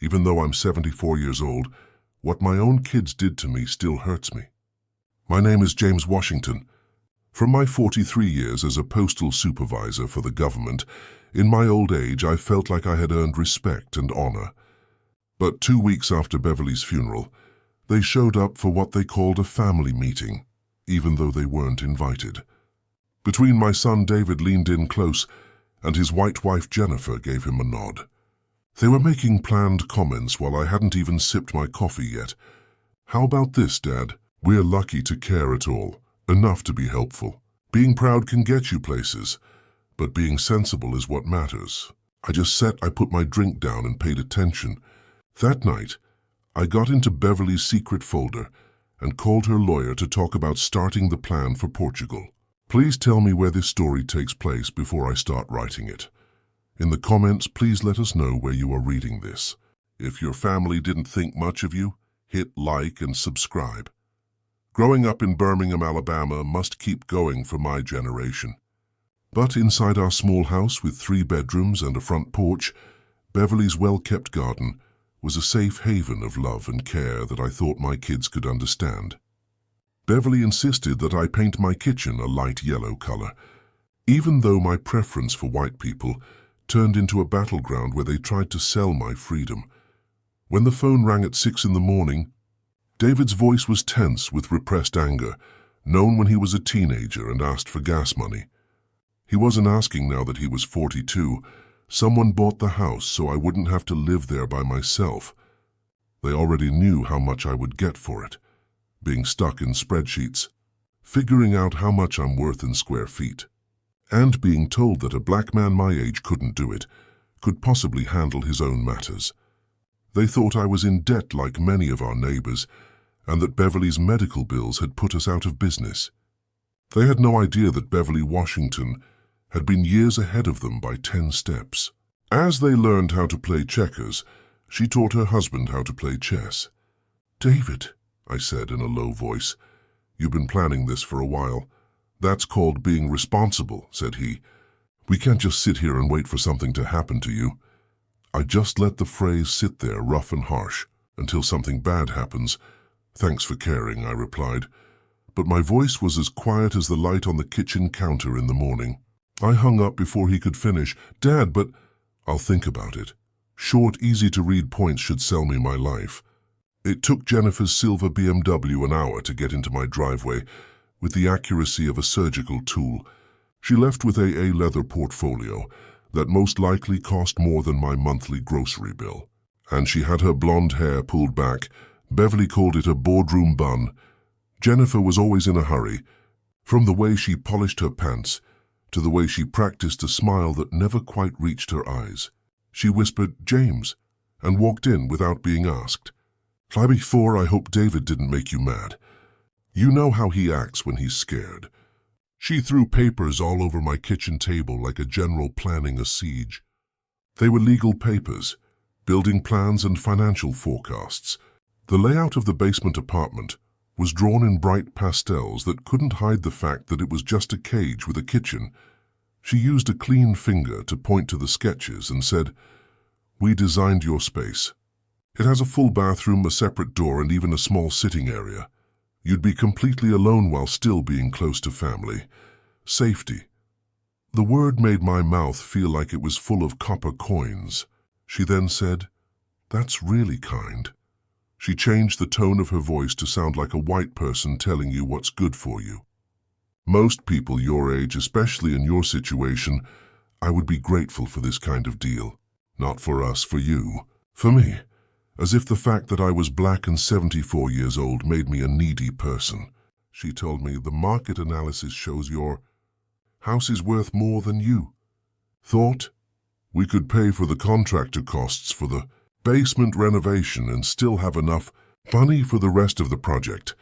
Even though I'm 74 years old, what my own kids did to me still hurts me. My name is James Washington. From my 43 years as a postal supervisor for the government, in my old age I felt like I had earned respect and honor. But 2 weeks after Beverly's funeral, they showed up for what they called a family meeting, even though they weren't invited. Between my son David leaned in close, and his white wife Jennifer gave him a nod. They were making planned comments while I hadn't even sipped my coffee yet. "How about this, Dad? We're lucky to care at all, enough to be helpful. Being proud can get you places, but being sensible is what matters." I put my drink down and paid attention. That night, I got into Beverly's secret folder and called her lawyer to talk about starting the plan for Portugal. Please tell me where this story takes place before I start writing it. In the comments, please let us know where you are reading this. If your family didn't think much of you, hit like and subscribe. Growing up in Birmingham, Alabama must keep going for my generation. But inside our small house with 3 bedrooms and a front porch, Beverly's well-kept garden was a safe haven of love and care that I thought my kids could understand. Beverly insisted that I paint my kitchen a light yellow color, even though my preference for white people turned into a battleground where they tried to sell my freedom. When the phone rang at 6 in the morning, David's voice was tense with repressed anger, known when he was a teenager and asked for gas money. He wasn't asking now that he was 42. Someone bought the house so I wouldn't have to live there by myself. They already knew how much I would get for it. Being stuck in spreadsheets, figuring out how much I'm worth in square feet, and being told that a black man my age couldn't do it, could possibly handle his own matters. They thought I was in debt like many of our neighbors, and that Beverly's medical bills had put us out of business. They had no idea that Beverly Washington had been years ahead of them by 10 steps. As they learned how to play checkers, she taught her husband how to play chess. "David," I said in a low voice, "you've been planning this for a while." "That's called being responsible," said he. "We can't just sit here and wait for something to happen to you." I just let the phrase sit there rough and harsh until something bad happens. "Thanks for caring," I replied, but my voice was as quiet as the light on the kitchen counter in the morning. I hung up before he could finish. "Dad, but—" "I'll think about it. Short, easy-to-read points should sell me my life." It took Jennifer's silver BMW an hour to get into my driveway with the accuracy of a surgical tool. She left with a leather portfolio that most likely cost more than my monthly grocery bill. And she had her blonde hair pulled back. Beverly called it a boardroom bun. Jennifer was always in a hurry, from the way she polished her pants to the way she practiced a smile that never quite reached her eyes. She whispered, "James," and walked in without being asked. "Before, I hope David didn't make you mad. You know how he acts when he's scared." She threw papers all over my kitchen table like a general planning a siege. They were legal papers, building plans and financial forecasts. The layout of the basement apartment was drawn in bright pastels that couldn't hide the fact that it was just a cage with a kitchen. She used a clean finger to point to the sketches and said, "We designed your space. It has a full bathroom, a separate door, and even a small sitting area. You'd be completely alone while still being close to family. Safety." The word made my mouth feel like it was full of copper coins. She then said, "That's really kind." She changed the tone of her voice to sound like a white person telling you what's good for you. "Most people your age, especially in your situation, I would be grateful for this kind of deal. Not for us, for you. For me. As if the fact that I was black and 74 years old made me a needy person." She told me, "The market analysis shows your house is worth more than you." Thought we could pay for the contractor costs for the basement renovation and still have enough money for the rest of the project.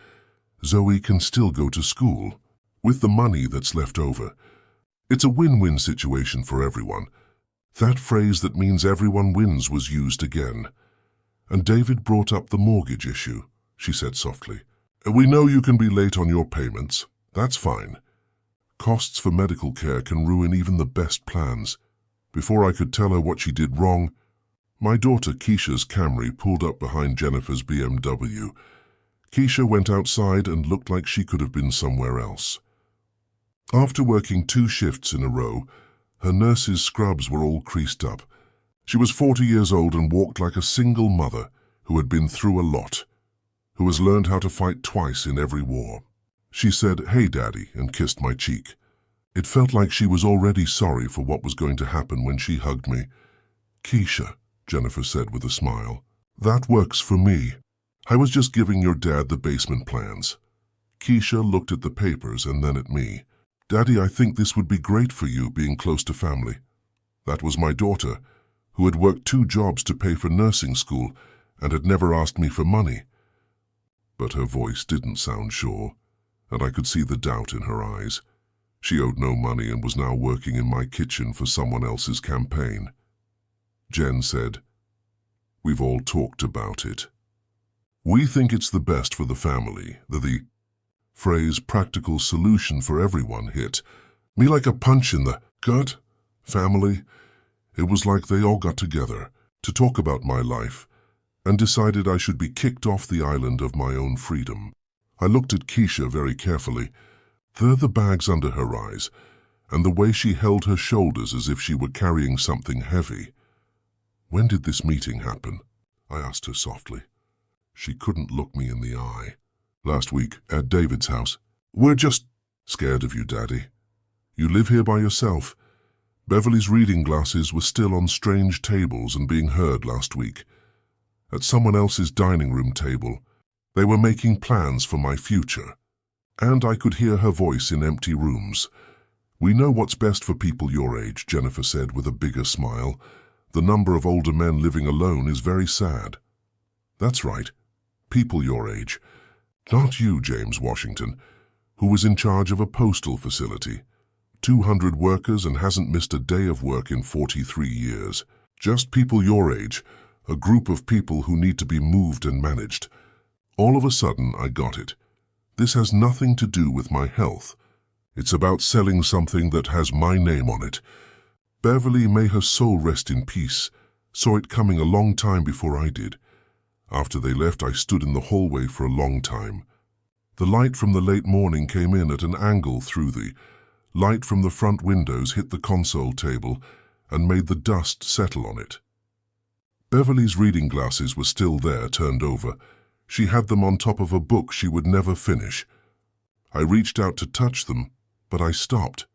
Zoe can still go to school with the money that's left over. It's a win-win situation for everyone. That phrase that means everyone wins was used again. "And David brought up the mortgage issue," she said softly. "We know you can be late on your payments. That's fine. Costs for medical care can ruin even the best plans." Before I could tell her what she did wrong, My daughter Keisha's Camry pulled up behind Jennifer's BMW. Keisha went outside and looked like she could have been somewhere else. After working 2 shifts in a row, her nurse's scrubs were all creased up. She was 40 years old and walked like a single mother who had been through a lot, who has learned how to fight twice in every war. She said, "Hey, Daddy," and kissed my cheek. It felt like she was already sorry for what was going to happen when she hugged me. "Keisha," Jennifer said with a smile, "that works for me. I was just giving your dad the basement plans." Keisha looked at the papers and then at me. "Daddy, I think this would be great for you, being close to family." That was my daughter, who had worked 2 jobs to pay for nursing school and had never asked me for money. But her voice didn't sound sure, and I could see the doubt in her eyes. She owed no money and was now working in my kitchen for someone else's campaign. Jen said, "We've all talked about it. We think it's the best for the family." The phrase "practical solution for everyone" hit me like a punch in the gut. Family. It was like they all got together to talk about my life and decided I should be kicked off the island of my own freedom. I looked at Keisha very carefully. There the bags under her eyes, and the way she held her shoulders as if she were carrying something heavy. "When did this meeting happen?" I asked her softly. She couldn't look me in the eye. "Last week, at David's house." "We're just scared of you, Daddy. You live here by yourself." Beverly's reading glasses were still on strange tables and being heard last week. At someone else's dining room table, they were making plans for my future. And I could hear her voice in empty rooms. "We know what's best for people your age," Jennifer said with a bigger smile. "The number of older men living alone is very sad." "That's right. People your age. Not you, James Washington, who was in charge of a postal facility. 200 workers and hasn't missed a day of work in 43 years. Just people your age, a group of people who need to be moved and managed." All of a sudden, I got it. This has nothing to do with my health. It's about selling something that has my name on it. Beverly, may her soul rest in peace, saw it coming a long time before I did. After they left, I stood in the hallway for a long time. The light from the late morning came in at an angle through the light from the front windows hit the console table and made the dust settle on it. Beverly's reading glasses were still there, turned over. She had them on top of a book she would never finish. I reached out to touch them, but I stopped.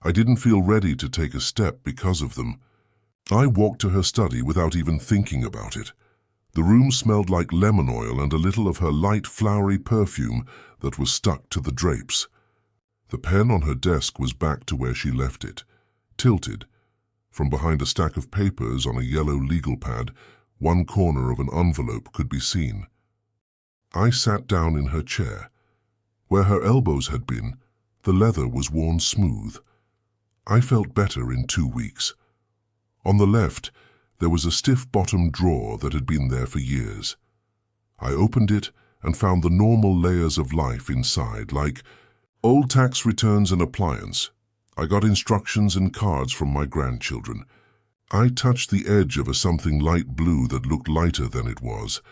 I didn't feel ready to take a step because of them. I walked to her study without even thinking about it. The room smelled like lemon oil and a little of her light, flowery perfume that was stuck to the drapes. The pen on her desk was back to where she left it, tilted. From behind a stack of papers on a yellow legal pad, one corner of an envelope could be seen. I sat down in her chair. Where her elbows had been, the leather was worn smooth. I felt better in 2 weeks. On the left, there was a stiff-bottomed drawer that had been there for years. I opened it and found the normal layers of life inside, like old tax returns and appliance. I got instructions and cards from my grandchildren. I touched the edge of a something light blue that looked lighter than it was.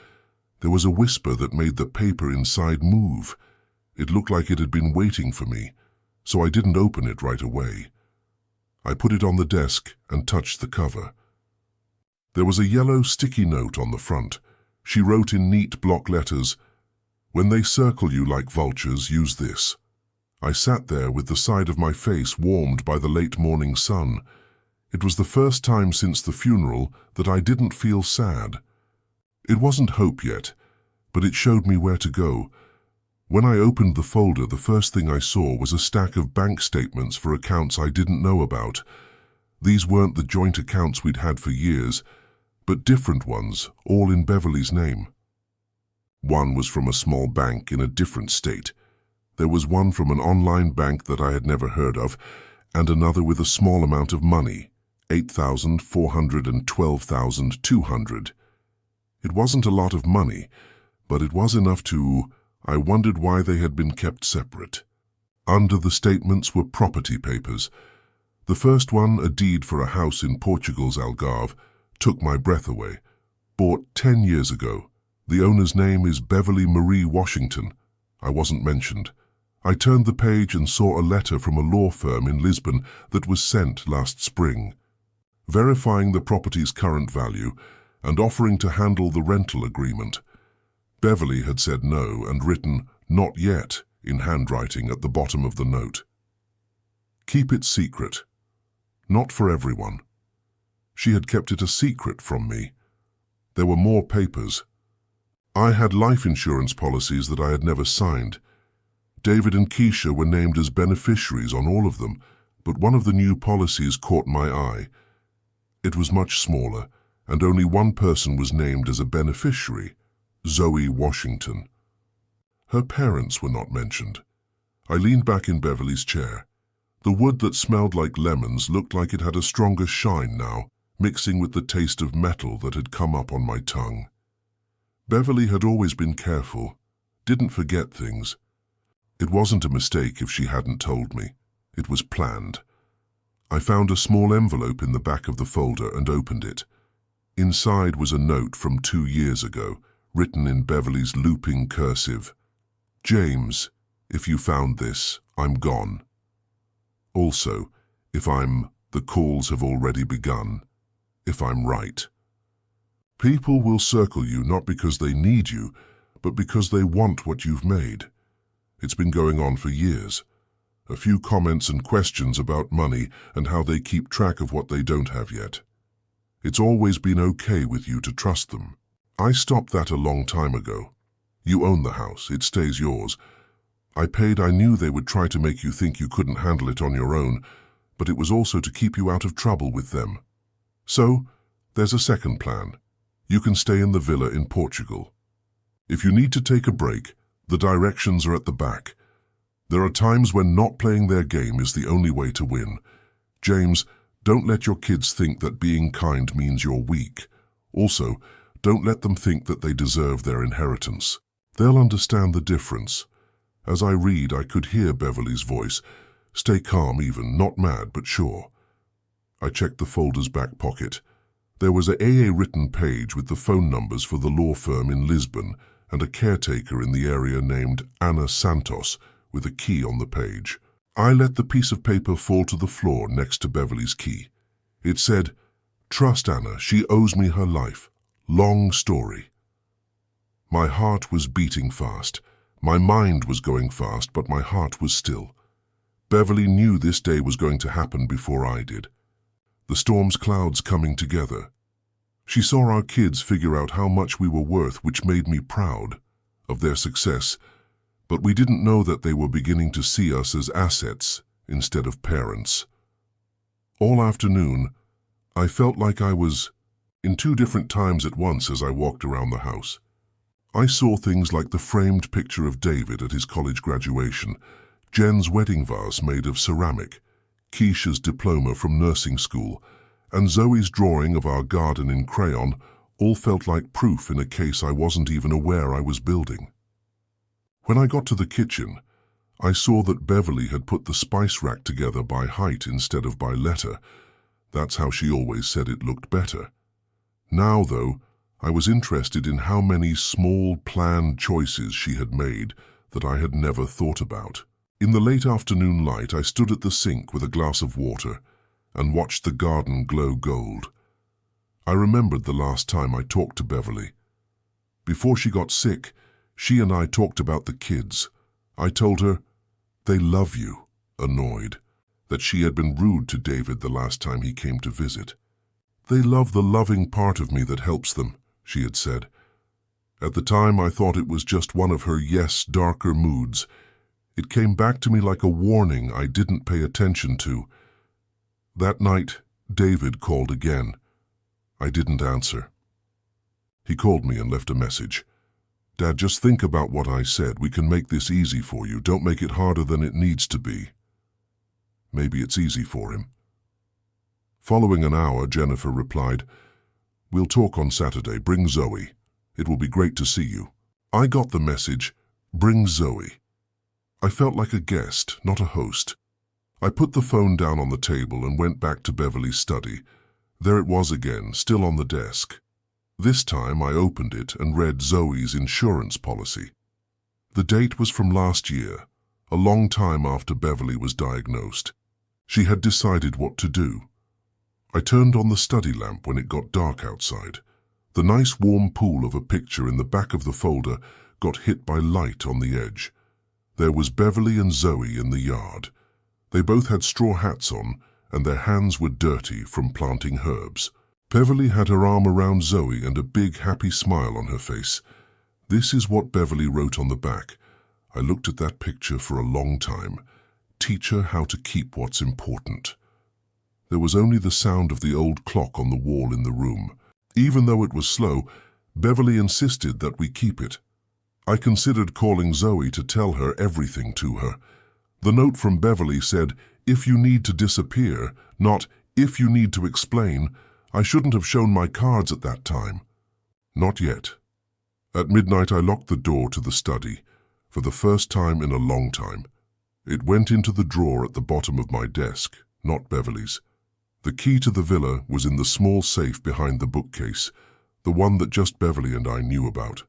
There was a whisper that made the paper inside move. It looked like it had been waiting for me, so I didn't open it right away. I put it on the desk and touched the cover. There was a yellow sticky note on the front. She wrote in neat block letters, "When they circle you like vultures, use this." I sat there with the side of my face warmed by the late morning sun. It was the first time since the funeral that I didn't feel sad. It wasn't hope yet, but it showed me where to go. When I opened the folder, the first thing I saw was a stack of bank statements for accounts I didn't know about. These weren't the joint accounts we'd had for years, but different ones, all in Beverly's name. One was from a small bank in a different state. There was one from an online bank that I had never heard of, and another with a small amount of money, $8,400 and $12,200. It wasn't a lot of money, but it was enough to... I wondered why they had been kept separate. Under the statements were property papers. The first one, a deed for a house in Portugal's Algarve, took my breath away. Bought 10 years ago. The owner's name is Beverly Marie Washington. I wasn't mentioned. I turned the page and saw a letter from a law firm in Lisbon that was sent last spring, verifying the property's current value and offering to handle the rental agreement. Beverly had said no and written "not yet" in handwriting at the bottom of the note. Keep it secret. Not for everyone. She had kept it a secret from me. There were more papers. I had life insurance policies that I had never signed. David and Keisha were named as beneficiaries on all of them, but one of the new policies caught my eye. It was much smaller, and only one person was named as a beneficiary, Zoe Washington. Her parents were not mentioned. I leaned back in Beverly's chair. The wood that smelled like lemons looked like it had a stronger shine now, mixing with the taste of metal that had come up on my tongue. Beverly had always been careful, didn't forget things. It wasn't a mistake if she hadn't told me. It was planned. I found a small envelope in the back of the folder and opened it. Inside was a note from 2 years ago, written in Beverly's looping cursive. "James, if you found this, I'm gone. Also, the calls have already begun. If I'm right. People will circle you not because they need you, but because they want what you've made. It's been going on for years. A few comments and questions about money and how they keep track of what they don't have yet. It's always been okay with you to trust them. I stopped that a long time ago. You own the house, it stays yours. I knew they would try to make you think you couldn't handle it on your own, but it was also to keep you out of trouble with them. So, there's a second plan. You can stay in the villa in Portugal. If you need to take a break, the directions are at the back. There are times when not playing their game is the only way to win. James, don't let your kids think that being kind means you're weak. Also, don't let them think that they deserve their inheritance. They'll understand the difference." As I read, I could hear Beverly's voice. Stay calm even, not mad, but sure. I checked the folder's back pocket. There was a AA-written page with the phone numbers for the law firm in Lisbon and a caretaker in the area named Ana Santos with a key on the page. I let the piece of paper fall to the floor next to Beverly's key. It said, "Trust Anna, she owes me her life. Long story." My heart was beating fast. My mind was going fast, but my heart was still. Beverly knew this day was going to happen before I did. The storm's clouds coming together. She saw our kids figure out how much we were worth, which made me proud of their success, but we didn't know that they were beginning to see us as assets instead of parents. All afternoon, I felt like I was in 2 different times at once as I walked around the house. I saw things like the framed picture of David at his college graduation, Jen's wedding vase made of ceramic, Keisha's diploma from nursing school, and Zoe's drawing of our garden in crayon all felt like proof in a case I wasn't even aware I was building. When I got to the kitchen, I saw that Beverly had put the spice rack together by height instead of by letter. That's how she always said it looked better. Now, though, I was interested in how many small, planned choices she had made that I had never thought about. In the late afternoon light, I stood at the sink with a glass of water and watched the garden glow gold. I remembered the last time I talked to Beverly. Before she got sick, she and I talked about the kids. I told her, "They love you," annoyed, that she had been rude to David the last time he came to visit. "They love the loving part of me that helps them," she had said. At the time, I thought it was just one of her darker moods. It came back to me like a warning I didn't pay attention to. That night, David called again. I didn't answer. He called me and left a message. "Dad, just think about what I said. We can make this easy for you. Don't make it harder than it needs to be." Maybe it's easy for him. Following an hour, Jennifer replied, "We'll talk on Saturday. Bring Zoe. It will be great to see you." I got the message, "Bring Zoe." I felt like a guest, not a host. I put the phone down on the table and went back to Beverly's study. There it was again, still on the desk. This time I opened it and read Zoe's insurance policy. The date was from last year, a long time after Beverly was diagnosed. She had decided what to do. I turned on the study lamp when it got dark outside. The nice warm pool of a picture in the back of the folder got hit by light on the edge. There was Beverly and Zoe in the yard. They both had straw hats on, and their hands were dirty from planting herbs. Beverly had her arm around Zoe and a big, happy smile on her face. This is what Beverly wrote on the back. I looked at that picture for a long time. Teach her how to keep what's important. There was only the sound of the old clock on the wall in the room. Even though it was slow, Beverly insisted that we keep it. I considered calling Zoe to tell her everything to her. The note from Beverly said, "If you need to disappear," not "if you need to explain." I shouldn't have shown my cards at that time. Not yet. At midnight I locked the door to the study, for the first time in a long time. It went into the drawer at the bottom of my desk, not Beverly's. The key to the villa was in the small safe behind the bookcase, the one that just Beverly and I knew about.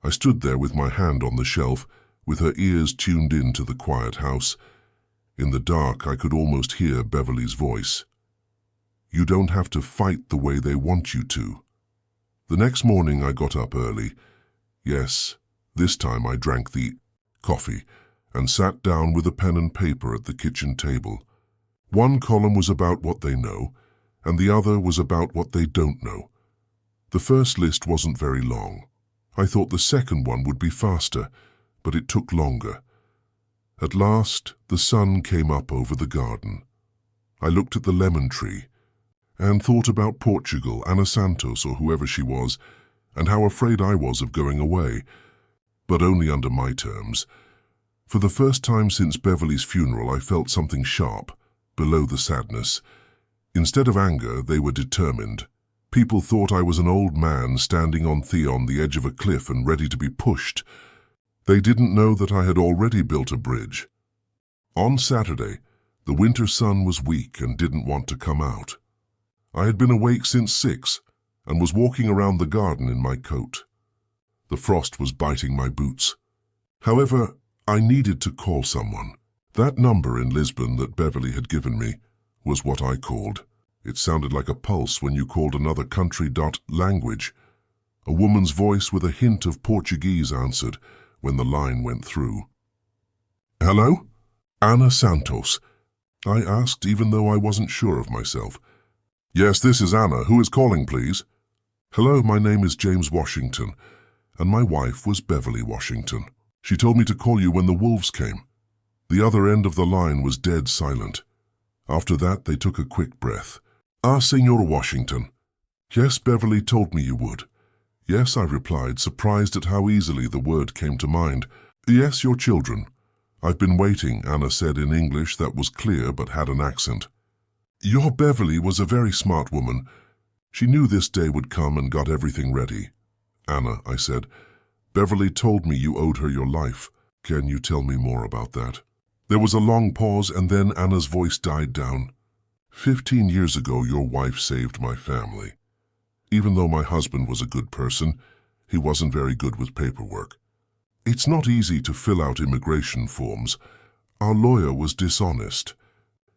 I stood there with my hand on the shelf, with her ears tuned in to the quiet house. In the dark I could almost hear Beverly's voice. "You don't have to fight the way they want you to." The next morning I got up early. Yes, this time I drank the coffee and sat down with a pen and paper at the kitchen table. One column was about what they know, and the other was about what they don't know. The first list wasn't very long. I thought the second one would be faster, but it took longer. At last, the sun came up over the garden. I looked at the lemon tree and thought about Portugal, Ana Santos, or whoever she was, and how afraid I was of going away, but only under my terms. For the first time since Beverly's funeral, I felt something sharp, below the sadness. Instead of anger, they were determined. People thought I was an old man standing on the edge of a cliff and ready to be pushed. They didn't know that I had already built a bridge. On Saturday, the winter sun was weak and didn't want to come out. I had been awake since 6 and was walking around the garden in my coat. The frost was biting my boots. However, I needed to call someone. That number in Lisbon that Beverly had given me was what I called. It sounded like a pulse when you called another country. Language. A woman's voice with a hint of Portuguese answered when the line went through. "Hello? Ana Santos?" I asked, even though I wasn't sure of myself. "Yes, this is Anna. Who is calling, please?" "Hello, my name is James Washington, and my wife was Beverly Washington. She told me to call you when the wolves came." The other end of the line was dead silent. After that, they took a quick breath. "Ah, Senor Washington." "Yes, Beverly told me you would." "Yes," I replied, surprised at how easily the word came to mind. "Yes, your children." "I've been waiting," Anna said in English that was clear but had an accent. "Your Beverly was a very smart woman. She knew this day would come and got everything ready." "Anna," I said, "Beverly told me you owed her your life. Can you tell me more about that?" There was a long pause, and then Anna's voice died down. 15 years ago, your wife saved my family. Even though my husband was a good person, he wasn't very good with paperwork. It's not easy to fill out immigration forms. Our lawyer was dishonest.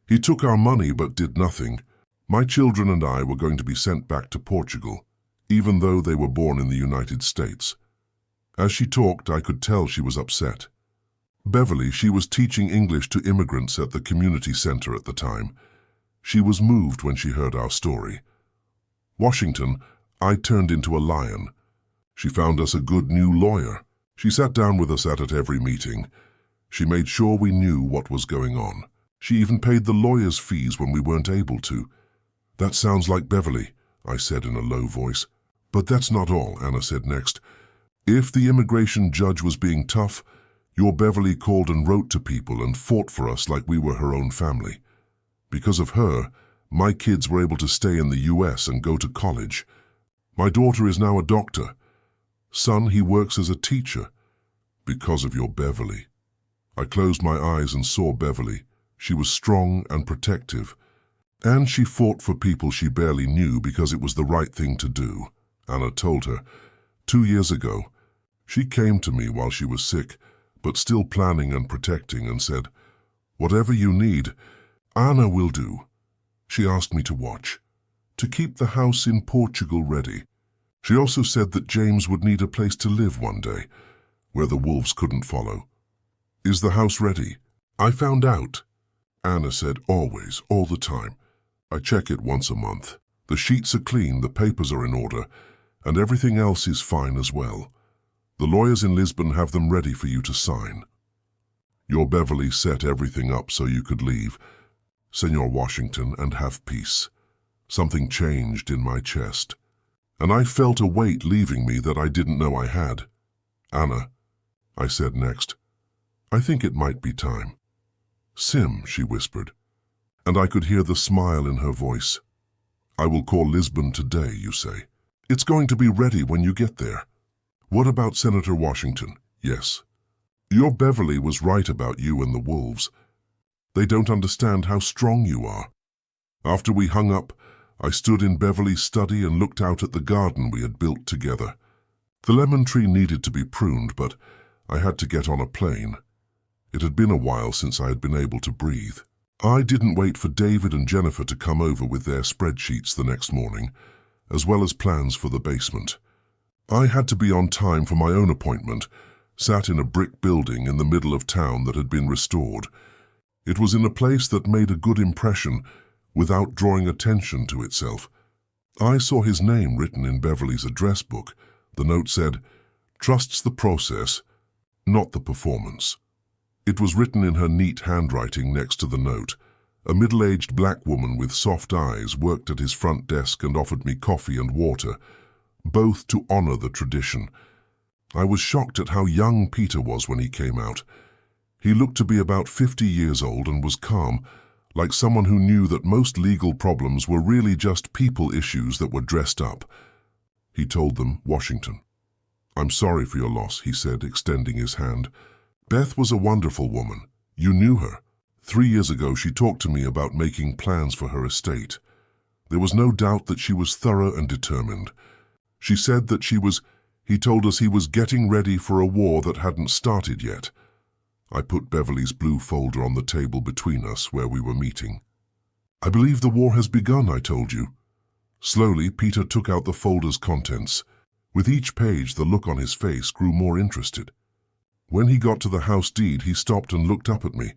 He took our money but did nothing. My children and I were going to be sent back to Portugal, even though they were born in the United States. As she talked, I could tell she was upset. Beverly, she was teaching English to immigrants at the community center at the time. She was moved when she heard our story. Washington, I turned into a lion. She found us a good new lawyer. She sat down with us at every meeting. She made sure we knew what was going on. She even paid the lawyer's fees when we weren't able to. "That sounds like Beverly," I said in a low voice. "But that's not all," Anna said next. "If the immigration judge was being tough, your Beverly called and wrote to people and fought for us like we were her own family. Because of her, my kids were able to stay in the US and go to college. My daughter is now a doctor. Son, he works as a teacher. Because of your Beverly." I closed my eyes and saw Beverly. She was strong and protective. And she fought for people she barely knew because it was the right thing to do, Anna told her. 2 years ago, she came to me while she was sick, but still planning and protecting, and said, "Whatever you need, Anna will do." She asked me to watch, to keep the house in Portugal ready. She also said that James would need a place to live one day, where the wolves couldn't follow. "Is the house ready?" "I found out," Anna said, "always, all the time. I check it once a month. The sheets are clean, the papers are in order, and everything else is fine as well. The lawyers in Lisbon have them ready for you to sign. Your Beverly set everything up so you could leave, Senor Washington, and have peace." Something changed in my chest, and I felt a weight leaving me that I didn't know I had. "Anna," I said next, "I think it might be time." "Sim," she whispered, and I could hear the smile in her voice. "I will call Lisbon today, you say? It's going to be ready when you get there. What about Senator Washington?" "Yes. Your Beverly was right about you and the wolves. They don't understand how strong you are." After we hung up, I stood in Beverly's study and looked out at the garden we had built together. The lemon tree needed to be pruned, but I had to get on a plane. It had been a while since I had been able to breathe. I didn't wait for David and Jennifer to come over with their spreadsheets the next morning, as well as plans for the basement. I had to be on time for my own appointment, sat in a brick building in the middle of town that had been restored. It was in a place that made a good impression without drawing attention to itself. I saw his name written in Beverly's address book. The note said, "Trusts the process, not the performance." It was written in her neat handwriting next to the note. A middle-aged black woman with soft eyes worked at his front desk and offered me coffee and water, both to honor the tradition. I was shocked at how young Peter was when he came out. He looked to be about 50 years old and was calm, like someone who knew that most legal problems were really just people issues that were dressed up. He told them, "Washington, I'm sorry for your loss," he said, extending his hand. "Beth was a wonderful woman. You knew her. 3 years ago she talked to me about making plans for her estate. There was no doubt that she was thorough and determined. She said that he told us he was getting ready for a war that hadn't started yet." I put Beverly's blue folder on the table between us where we were meeting. "I believe the war has begun," I told you. Slowly, Peter took out the folder's contents. With each page, the look on his face grew more interested. When he got to the house deed, he stopped and looked up at me.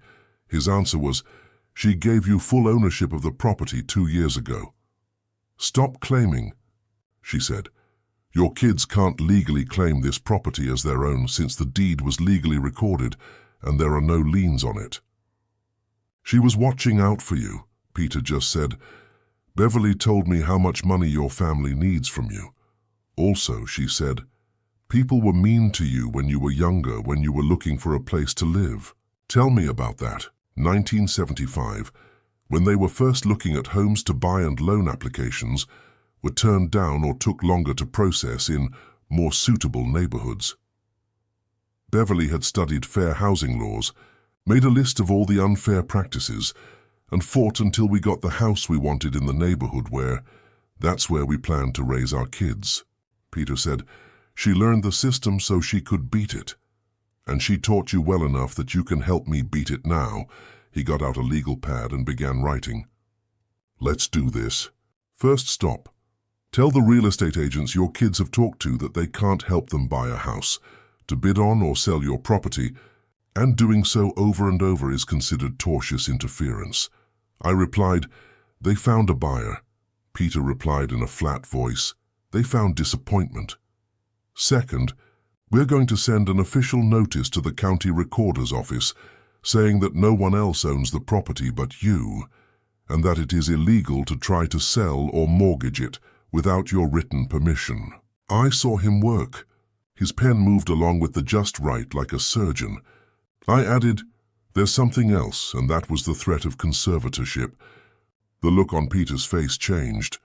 His answer was, "She gave you full ownership of the property 2 years ago." "Stop claiming," she said. "Your kids can't legally claim this property as their own since the deed was legally recorded and there are no liens on it." "She was watching out for you," Peter just said. "Beverly told me how much money your family needs from you. Also," she said, "people were mean to you when you were younger, when you were looking for a place to live." "Tell me about that." 1975, when they were first looking at homes to buy and loan applications, were turned down or took longer to process in more suitable neighborhoods. Beverly had studied fair housing laws, made a list of all the unfair practices, and fought until we got the house we wanted in the neighborhood that's where we planned to raise our kids. Peter said, "She learned the system so she could beat it. And she taught you well enough that you can help me beat it now." He got out a legal pad and began writing. "Let's do this. First stop. Tell the real estate agents your kids have talked to that they can't help them buy a house, to bid on or sell your property, and doing so over and over is considered tortious interference." I replied, "They found a buyer." Peter replied in a flat voice, "They found disappointment." Second, we're going to send an official notice to the county recorder's office saying that no one else owns the property but you, and that it is illegal to try to sell or mortgage it without your written permission. I saw him work. His pen moved along with the just right like a surgeon. I added, "There's something else, and that was the threat of conservatorship." The look on Peter's face changed.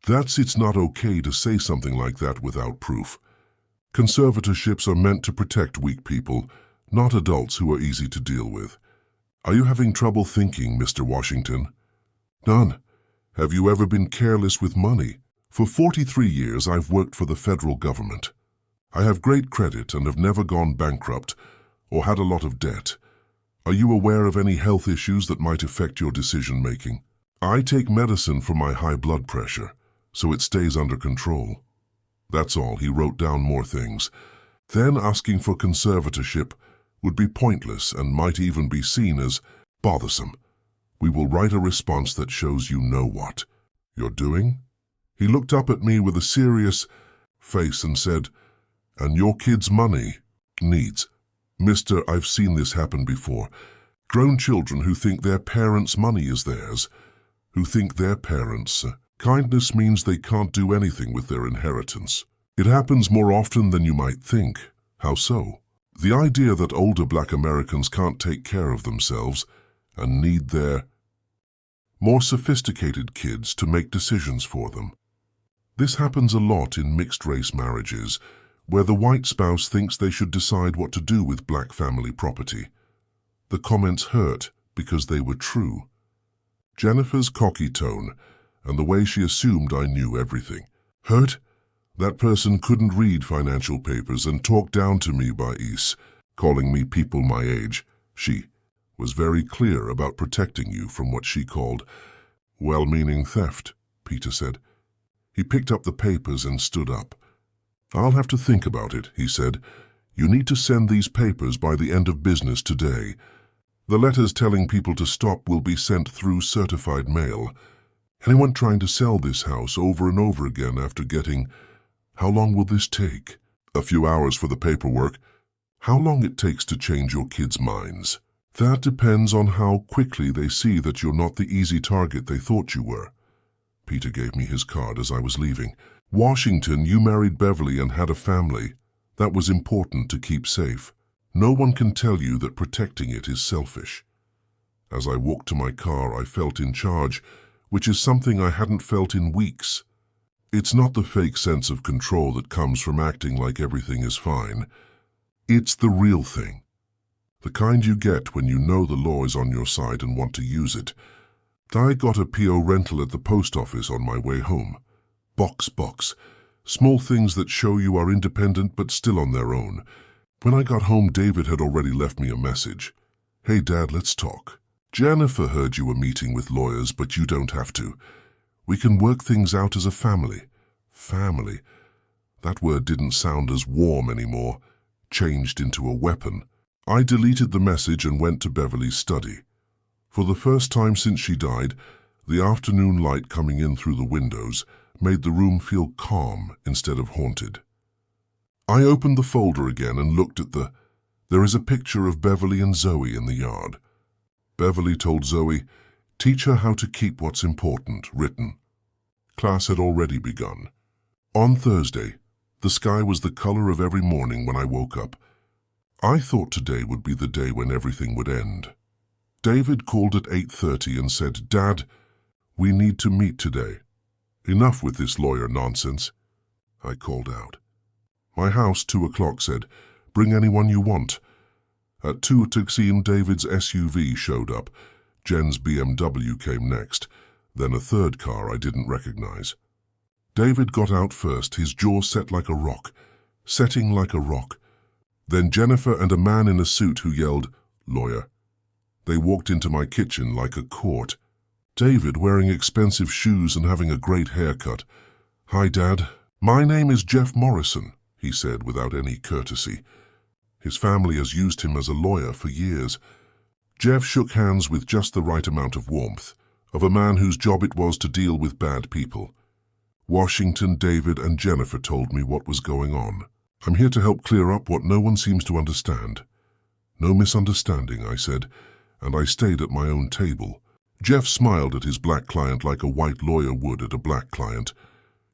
It's not okay to say something like that without proof. Conservatorships are meant to protect weak people, not adults who are easy to deal with. Are you having trouble thinking, Mr. Washington? None. Have you ever been careless with money? For 43 years, I've worked for the federal government. I have great credit and have never gone bankrupt or had a lot of debt. Are you aware of any health issues that might affect your decision-making? I take medicine for my high blood pressure, so it stays under control. That's all. He wrote down more things. Then asking for conservatorship would be pointless and might even be seen as bothersome. We will write a response that shows you know what you're doing. He looked up at me with a serious face and said, "And your kid's money needs." Mister, I've seen this happen before. Grown children who think their parents' money is theirs, who think their parents' kindness means they can't do anything with their inheritance. It happens more often than you might think. How so? The idea that older black Americans can't take care of themselves and need their more sophisticated kids to make decisions for them. This happens a lot in mixed-race marriages, where the white spouse thinks they should decide what to do with black family property. The comments hurt because they were true. Jennifer's cocky tone and the way she assumed I knew everything hurt. That person couldn't read financial papers and talked down to me by ease, calling me people my age. She was very clear about protecting you from what she called well-meaning theft, Peter said. He picked up the papers and stood up. I'll have to think about it, he said. You need to send these papers by the end of business today. The letters telling people to stop will be sent through certified mail. Anyone trying to sell this house over and over again after getting... How long will this take? A few hours for the paperwork. How long it takes to change your kids' minds? That depends on how quickly they see that you're not the easy target they thought you were. Peter gave me his card as I was leaving. Washington, you married Beverly and had a family. That was important to keep safe. No one can tell you that protecting it is selfish. As I walked to my car, I felt in charge, which is something I hadn't felt in weeks. It's not the fake sense of control that comes from acting like everything is fine. It's the real thing. The kind you get when you know the law is on your side and want to use it. I got a PO rental at the post office on my way home. Box. Small things that show you are independent but still on their own. When I got home, David had already left me a message. Hey, Dad, let's talk. Jennifer heard you were meeting with lawyers, but you don't have to. We can work things out as a family. Family. That word didn't sound as warm anymore. Changed into a weapon. I deleted the message and went to Beverly's study. For the first time since she died, the afternoon light coming in through the windows made the room feel calm instead of haunted. I opened the folder again and looked at There is a picture of Beverly and Zoe in the yard. Beverly told Zoe, "Teach her how to keep what's important," written. Class had already begun. On Thursday, the sky was the color of every morning when I woke up. I thought today would be the day when everything would end. David called at 8:30 and said, "Dad, we need to meet today. Enough with this lawyer nonsense." I called out. My house, 2 o'clock, said, "Bring anyone you want." At 2:00, David's SUV showed up. Jen's BMW came next, then a third car I didn't recognize. David got out first, his jaw setting like a rock. Then Jennifer and a man in a suit who yelled, "Lawyer." They walked into my kitchen like a court. David, wearing expensive shoes and having a great haircut. "Hi, Dad. My name is Jeff Morrison," he said without any courtesy. His family has used him as a lawyer for years. Jeff shook hands with just the right amount of warmth, of a man whose job it was to deal with bad people. Washington, David, and Jennifer told me what was going on. "I'm here to help clear up what no one seems to understand." "No misunderstanding," I said, and I stayed at my own table. Jeff smiled at his black client like a white lawyer would at a black client.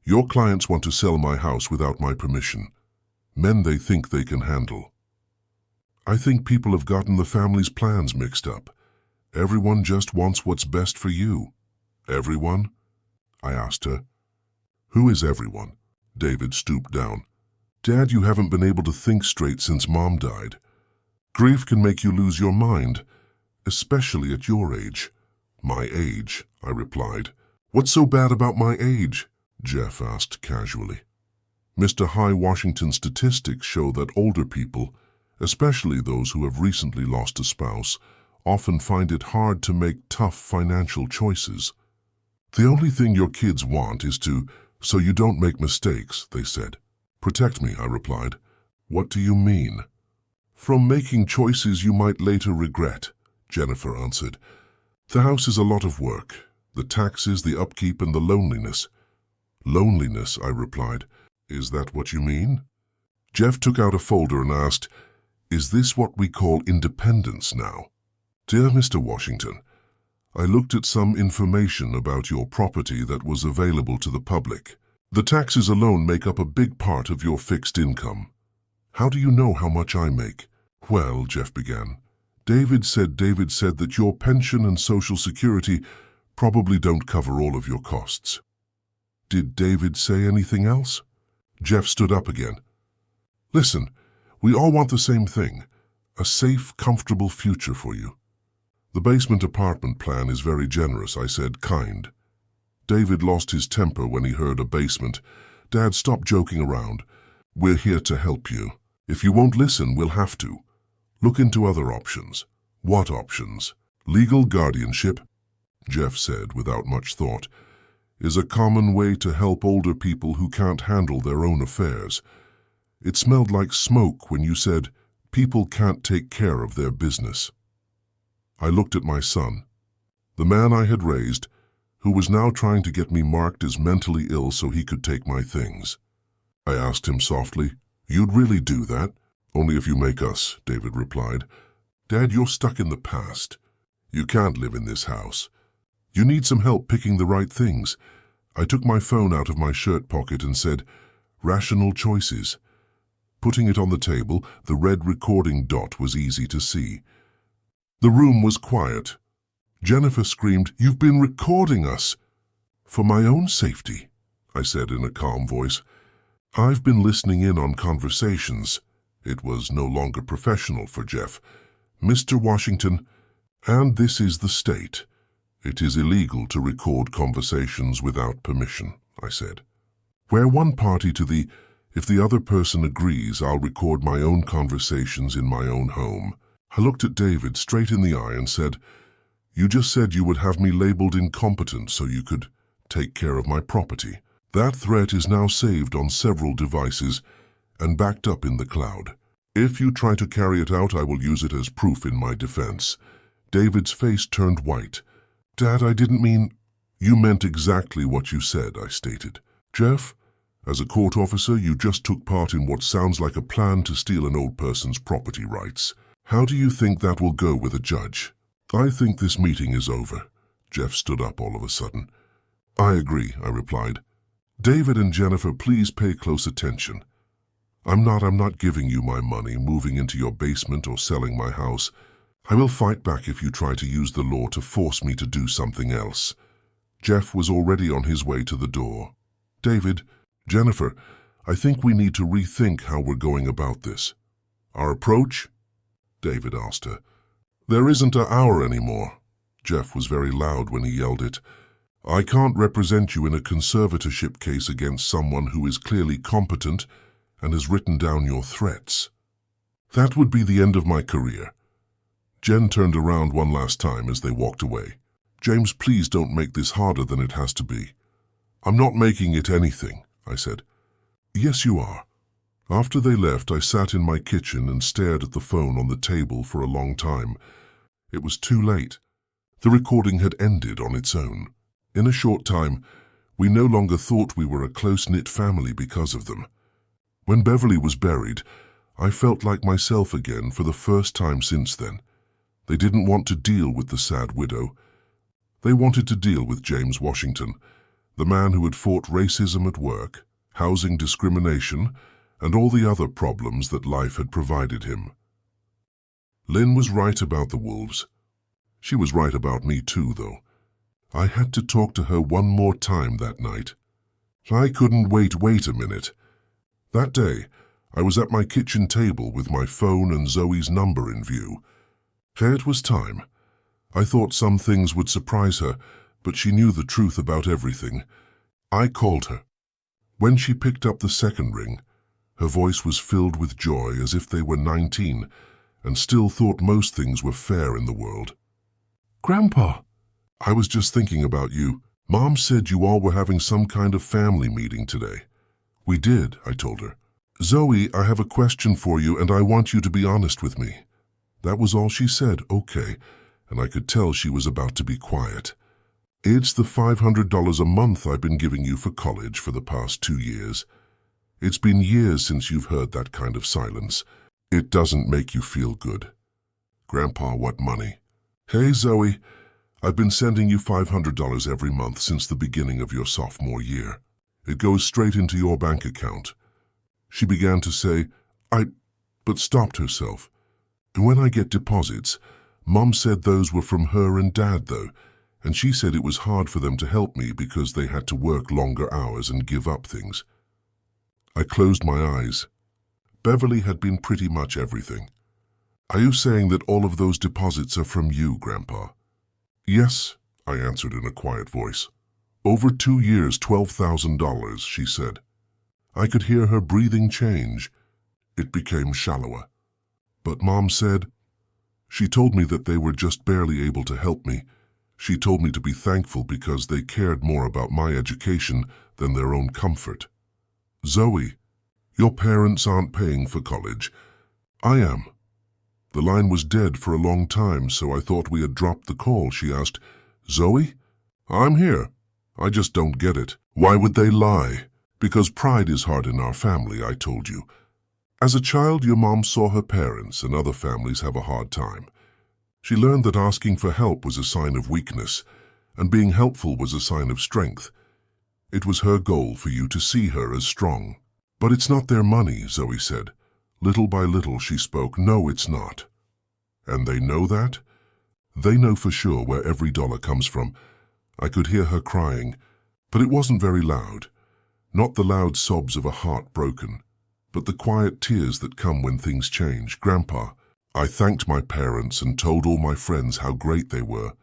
"Your clients want to sell my house without my permission. Men they think they can handle. I think people have gotten the family's plans mixed up. Everyone just wants what's best for you." "Everyone?" I asked her. "Who is everyone?" David stooped down. "Dad, you haven't been able to think straight since Mom died. Grief can make you lose your mind, especially at your age." "My age," I replied. "What's so bad about my age?" Jeff asked casually. "Mr. High Washington statistics show that older people, especially those who have recently lost a spouse, often find it hard to make tough financial choices. The only thing your kids want is so you don't make mistakes," they said. "Protect me," I replied. "What do you mean?" "From making choices you might later regret," Jennifer answered. "The house is a lot of work. The taxes, the upkeep, and the loneliness." "Loneliness," I replied. "Is that what you mean?" Jeff took out a folder and asked, "Is this what we call independence now?" "Dear Mr. Washington, I looked at some information about your property that was available to the public. The taxes alone make up a big part of your fixed income. How do you know how much I make?" "Well," Jeff began, David said that your pension and Social Security probably don't cover all of your costs." "Did David say anything else?" Jeff stood up again. "Listen, we all want the same thing, a safe, comfortable future for you." "The basement apartment plan is very generous," I said, kind. David lost his temper when he heard a basement. "Dad, stop joking around. We're here to help you. If you won't listen, we'll have to. Look into other options." "What options?" "Legal guardianship," Jeff said without much thought, "is a common way to help older people who can't handle their own affairs. It smelled like smoke when you said people can't take care of their business." I looked at my son, the man I had raised, who was now trying to get me marked as mentally ill so he could take my things. I asked him softly, "You'd really do that?" "Only if you make us," David replied. "Dad, you're stuck in the past. You can't live in this house. You need some help picking the right things." I took my phone out of my shirt pocket and said, "Rational choices." Putting it on the table, the red recording dot was easy to see. The room was quiet. Jennifer screamed, "You've been recording us!" "For my own safety," I said in a calm voice. "I've been listening in on conversations." It was no longer professional for Jeff. "Mr. Washington, and this is the state. It is illegal to record conversations without permission," I said. "We're one party to the, if the other person agrees, I'll record my own conversations in my own home." I looked at David straight in the eye and said, "You just said you would have me labeled incompetent so you could take care of my property. That threat is now saved on several devices and backed up in the cloud. If you try to carry it out, I will use it as proof in my defense." David's face turned white. "Dad, I didn't mean—" "You meant exactly what you said," I stated. "Jeff, as a court officer, you just took part in what sounds like a plan to steal an old person's property rights. How do you think that will go with a judge?" "I think this meeting is over." Jeff stood up all of a sudden. "I agree," I replied. "David and Jennifer, please pay close attention. I'm not giving you my money, moving into your basement, or selling my house. I will fight back if you try to use the law to force me to do something else." Jeff was already on his way to the door. "David, Jennifer, I think we need to rethink how we're going about this." "Our approach?" David asked her. "There isn't an hour anymore." Jeff was very loud when he yelled it. "I can't represent you in a conservatorship case against someone who is clearly competent and has written down your threats. That would be the end of my career." Jen turned around one last time as they walked away. "James, please don't make this harder than it has to be." "I'm not making it anything," I said. "Yes, you are." After they left, I sat in my kitchen and stared at the phone on the table for a long time. It was too late. The recording had ended on its own. In a short time, we no longer thought we were a close-knit family because of them. When Beverly was buried, I felt like myself again for the first time since then. They didn't want to deal with the sad widow. They wanted to deal with James Washington, the man who had fought racism at work, housing discrimination, and all the other problems that life had provided him. Lynn was right about the wolves. She was right about me too, though. I had to talk to her one more time that night. I couldn't wait a minute. That day, I was at my kitchen table with my phone and Zoe's number in view. It was time. I thought some things would surprise her, but she knew the truth about everything. I called her. When she picked up the second ring, her voice was filled with joy as if they were 19 and still thought most things were fair in the world. "Grandpa, I was just thinking about you. Mom said you all were having some kind of family meeting today." "We did," I told her. "Zoe, I have a question for you and I want you to be honest with me." That was all she said, "Okay," and I could tell she was about to be quiet. "It's the $500 a month I've been giving you for college for the past 2 years. It's been years since you've heard that kind of silence. It doesn't make you feel good." "Grandpa, what money?" "Hey, Zoe, I've been sending you $500 every month since the beginning of your sophomore year. It goes straight into your bank account." She began to say, but stopped herself. "And when I get deposits, Mom said those were from her and Dad, though, and she said it was hard for them to help me because they had to work longer hours and give up things." I closed my eyes. Beverly had been pretty much everything. "Are you saying that all of those deposits are from you, Grandpa?" "Yes," I answered in a quiet voice. "Over 2 years, $12,000, she said. I could hear her breathing change. It became shallower. "But Mom said—" "She told me that they were just barely able to help me. She told me to be thankful because they cared more about my education than their own comfort." "Zoe, your parents aren't paying for college. I am." The line was dead for a long time, so I thought we had dropped the call. She asked, "Zoe? I'm here. I just don't get it. Why would they lie?" "Because pride is hard in our family," I told you. "As a child, your mom saw her parents and other families have a hard time. She learned that asking for help was a sign of weakness, and being helpful was a sign of strength. It was her goal for you to see her as strong." "But it's not their money," Zoe said. Little by little she spoke. "No, it's not." "And they know that?" "They know for sure where every dollar comes from." I could hear her crying, but it wasn't very loud. Not the loud sobs of a heart broken, but the quiet tears that come when things change. "Grandpa, I thanked my parents and told all my friends how great they were.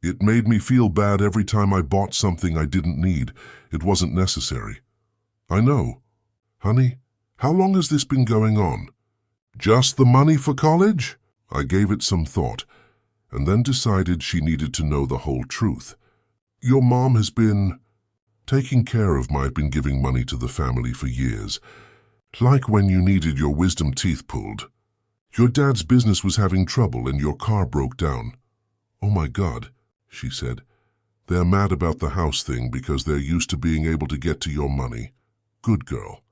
It made me feel bad every time I bought something I didn't need. It wasn't necessary." "I know. Honey, how long has this been going on?" "Just the money for college?" I gave it some thought, and then decided she needed to know the whole truth. "Your mom has been taking care of my been giving money to the family for years. Like when you needed your wisdom teeth pulled. Your dad's business was having trouble and your car broke down." "Oh my God," she said. "They're mad about the house thing because they're used to being able to get to your money. Good girl.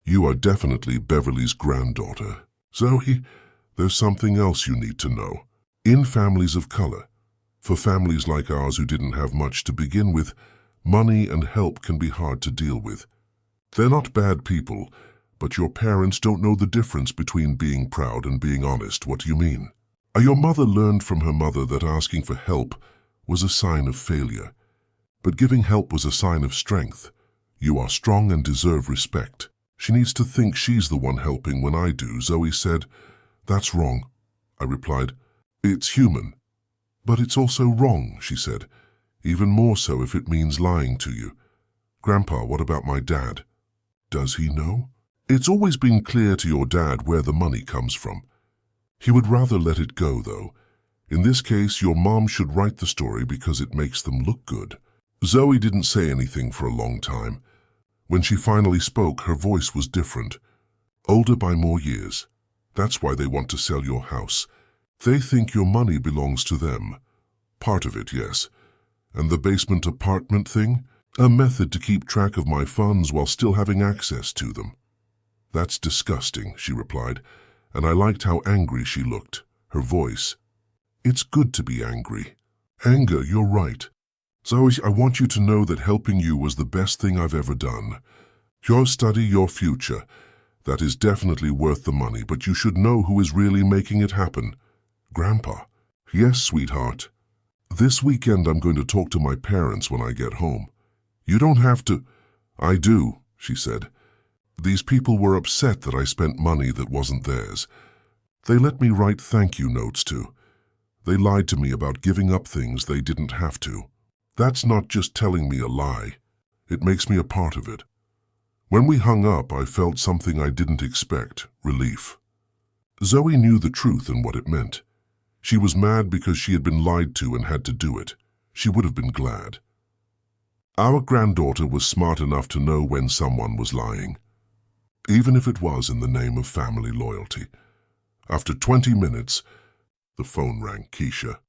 You are definitely Beverly's granddaughter. Zoe, there's something else you need to know. In families of color, for families like ours who didn't have much to begin with, money and help can be hard to deal with. They're not bad people, but your parents don't know the difference between being proud and being honest." "What do you mean?" "Your mother learned from her mother that asking for help was a sign of failure, but giving help was a sign of strength. You are strong and deserve respect. She needs to think she's the one helping when I do." Zoe said. "That's wrong," I replied. "It's human." "But it's also wrong," she said. "Even more so if it means lying to you." "Grandpa, what about my dad? Does he know?" "It's always been clear to your dad where the money comes from. He would rather let it go, though. In this case, your mom should write the story because it makes them look good." Zoe didn't say anything for a long time. When she finally spoke, her voice was different. "Older by more years. That's why they want to sell your house. They think your money belongs to them." "Part of it, yes. And the basement apartment thing? A method to keep track of my funds while still having access to them." "That's disgusting," she replied, and I liked how angry she looked, her voice. "It's good to be angry." "Anger, you're right. Zoe, I want you to know that helping you was the best thing I've ever done. Your study, your future. That is definitely worth the money, but you should know who is really making it happen." "Grandpa." "Yes, sweetheart. This weekend I'm going to talk to my parents when I get home. You don't have to—" "I do," she said. "These people were upset that I spent money that wasn't theirs. They let me write thank you notes to. They lied to me about giving up things they didn't have to. That's not just telling me a lie. It makes me a part of it. When we hung up, I felt something I didn't expect, relief. Zoe knew the truth and what it meant. She was mad because she had been lied to and had to do it. She would have been glad. Our granddaughter was smart enough to know when someone was lying, even if it was in the name of family loyalty. After 20 minutes, the phone rang. Keisha.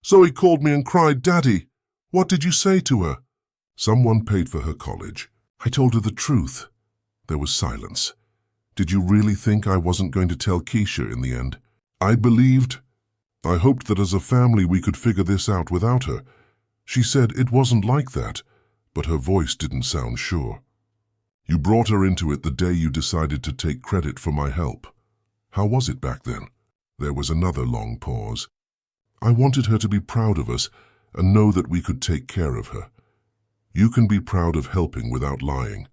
Zoe called me and cried, "Daddy, what did you say to her?" Someone paid for her college. I told her the truth. There was silence. Did you really think I wasn't going to tell Keisha in the end? I hoped that as a family we could figure this out without her. She said it wasn't like that, but her voice didn't sound sure. You brought her into it the day you decided to take credit for my help. How was it back then? There was another long pause. I wanted her to be proud of us and know that we could take care of her. You can be proud of helping without lying.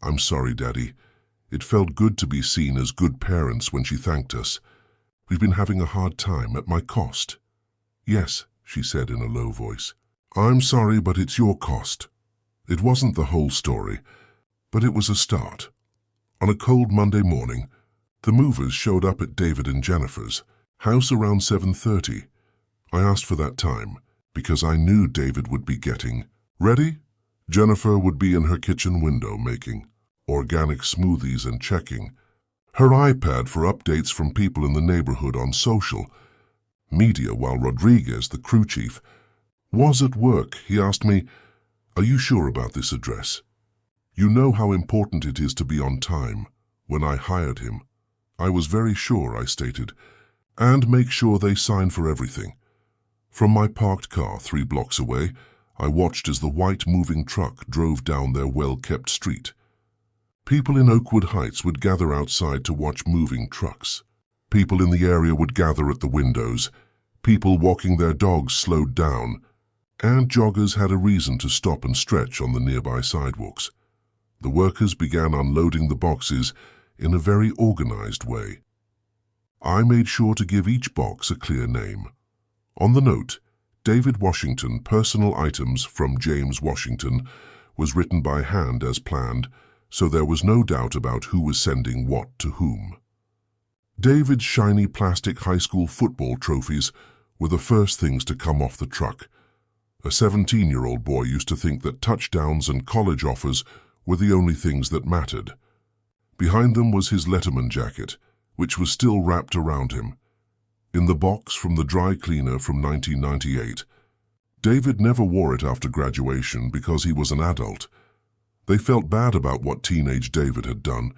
I'm sorry, Daddy. It felt good to be seen as good parents when she thanked us. We've been having a hard time at my cost. Yes, she said in a low voice. I'm sorry, but it's your cost. It wasn't the whole story, but it was a start. On a cold Monday morning, the movers showed up at David and Jennifer's house around 7:30. I asked for that time because I knew David would be getting ready. Jennifer would be in her kitchen window making organic smoothies and checking her iPad for updates from people in the neighborhood on social media, while Rodriguez, the crew chief, was at work. He asked me, "Are you sure about this address? You know how important it is to be on time." When I hired him, I was very sure, I stated, and make sure they sign for everything. From my parked car 3 blocks away, I watched as the white moving truck drove down their well-kept street. People in Oakwood Heights would gather outside to watch moving trucks. People in the area would gather at the windows. People walking their dogs slowed down, and joggers had a reason to stop and stretch on the nearby sidewalks. The workers began unloading the boxes in a very organized way. I made sure to give each box a clear name. On the note, David Washington, personal items from James Washington, was written by hand as planned, so there was no doubt about who was sending what to whom. David's shiny plastic high school football trophies were the first things to come off the truck. A 17-year-old boy used to think that touchdowns and college offers were the only things that mattered. Behind them was his Letterman jacket, which was still wrapped around him. In the box from the dry cleaner from 1998, David never wore it after graduation because he was an adult. They felt bad about what teenage David had done,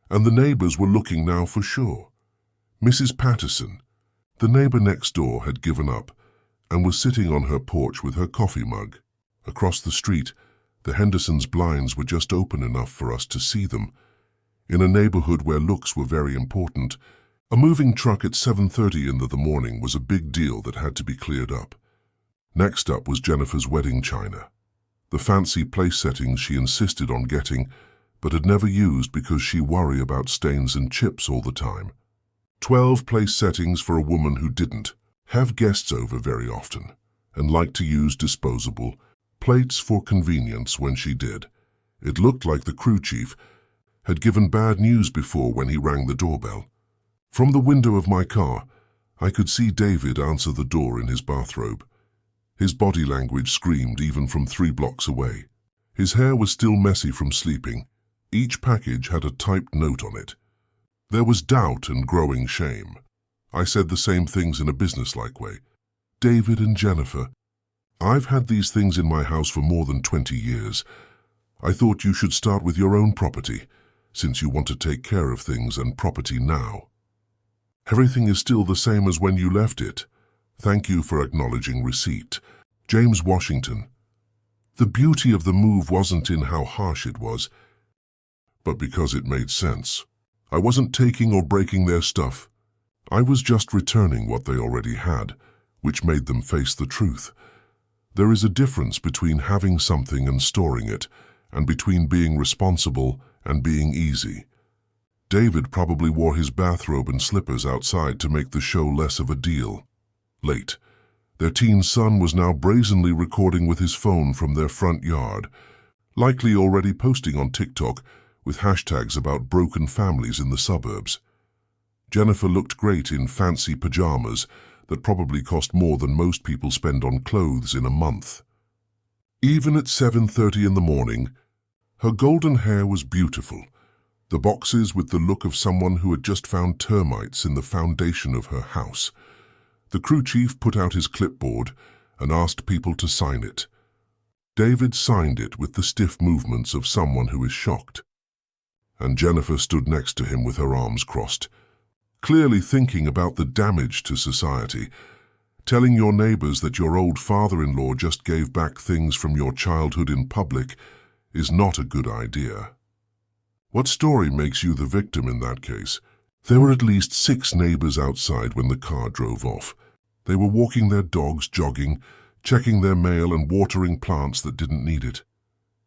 and the neighbors were looking now for sure. Mrs. Patterson, the neighbor next door, had given up and was sitting on her porch with her coffee mug. Across the street, the Hendersons' blinds were just open enough for us to see them. In a neighborhood where looks were very important, a moving truck at 7:30 in the morning was a big deal that had to be cleared up. Next up was Jennifer's wedding china. The fancy place settings she insisted on getting, but had never used because she worried about stains and chips all the time. 12 place settings for a woman who didn't have guests over very often and liked to use disposable plates for convenience when she did. It looked like the crew chief had given bad news before when he rang the doorbell. From the window of my car, I could see David answer the door in his bathrobe. His body language screamed even from 3 blocks away. His hair was still messy from sleeping. Each package had a typed note on it. There was doubt and growing shame. I said the same things in a businesslike way. "David and Jennifer, I've had these things in my house for more than 20 years. I thought you should start with your own property, since you want to take care of things and property now. Everything is still the same as when you left it. Thank you for acknowledging receipt. James Washington." The beauty of the move wasn't in how harsh it was, but because it made sense. I wasn't taking or breaking their stuff. I was just returning what they already had, which made them face the truth. There is a difference between having something and storing it, and between being responsible and being easy. David probably wore his bathrobe and slippers outside to make the show less of a deal. Late. Their teen son was now brazenly recording with his phone from their front yard, likely already posting on TikTok with hashtags about broken families in the suburbs. Jennifer looked great in fancy pajamas that probably cost more than most people spend on clothes in a month. Even at 7:30 in the morning, her golden hair was beautiful, the boxes with the look of someone who had just found termites in the foundation of her house. The crew chief put out his clipboard and asked people to sign it. David signed it with the stiff movements of someone who is shocked. And Jennifer stood next to him with her arms crossed, clearly thinking about the damage to society. Telling your neighbors that your old father-in-law just gave back things from your childhood in public is not a good idea. What story makes you the victim in that case? There were at least 6 neighbors outside when the car drove off. They were walking their dogs, jogging, checking their mail and watering plants that didn't need it.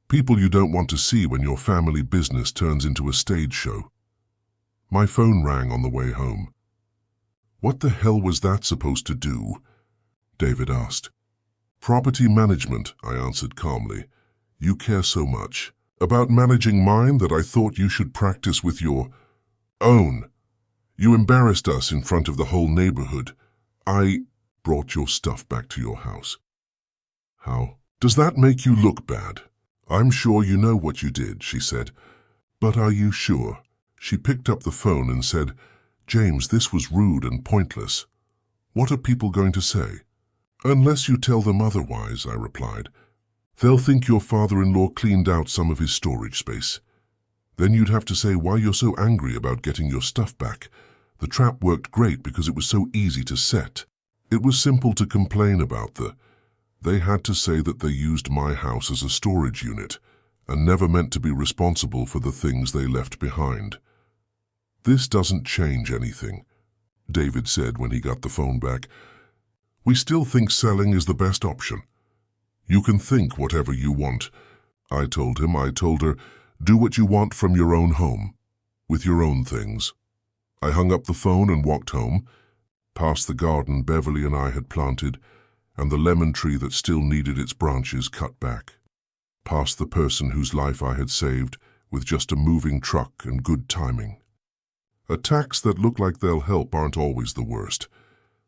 People you don't want to see when your family business turns into a stage show. My phone rang on the way home. "What the hell was that supposed to do?" David asked. "Property management," I answered calmly. "You care so much about managing mine that I thought you should practice with your own. You embarrassed us in front of the whole neighborhood. I brought your stuff back to your house." "How does that make you look bad?" "I'm sure you know what you did," she said. "But are you sure?" She picked up the phone and said, "James, this was rude and pointless. What are people going to say?" "Unless you tell them otherwise," I replied. "They'll think your father-in-law cleaned out some of his storage space. Then you'd have to say why you're so angry about getting your stuff back. The trap worked great because it was so easy to set. It was simple to complain about They had to say that they used my house as a storage unit and never meant to be responsible for the things they left behind." "This doesn't change anything," David said when he got the phone back. "We still think selling is the best option." "You can think whatever you want," I told him. I told her, "Do what you want from your own home, with your own things." I hung up the phone and walked home, past the garden Beverly and I had planted, and the lemon tree that still needed its branches cut back, past the person whose life I had saved with just a moving truck and good timing. Attacks that look like they'll help aren't always the worst.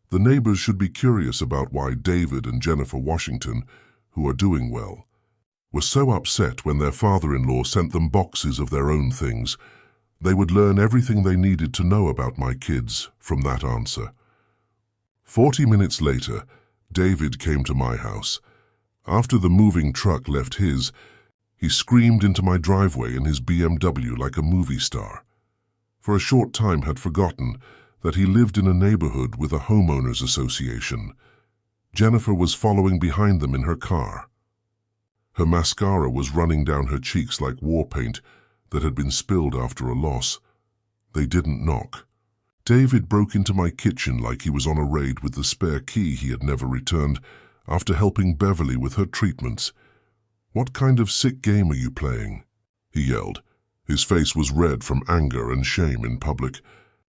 The neighbors should be curious about why David and Jennifer Washington, who are doing well, were so upset when their father-in-law sent them boxes of their own things. They would learn everything they needed to know about my kids from that answer. 40 minutes later, David came to my house. After the moving truck left his, he screamed into my driveway in his BMW like a movie star. For a short time had forgotten that he lived in a neighborhood with a homeowners association. Jennifer was following behind them in her car. Her mascara was running down her cheeks like war paint that had been spilled after a loss. They didn't knock. David broke into my kitchen like he was on a raid with the spare key he had never returned after helping Beverly with her treatments. "What kind of sick game are you playing?" he yelled. His face was red from anger and shame in public.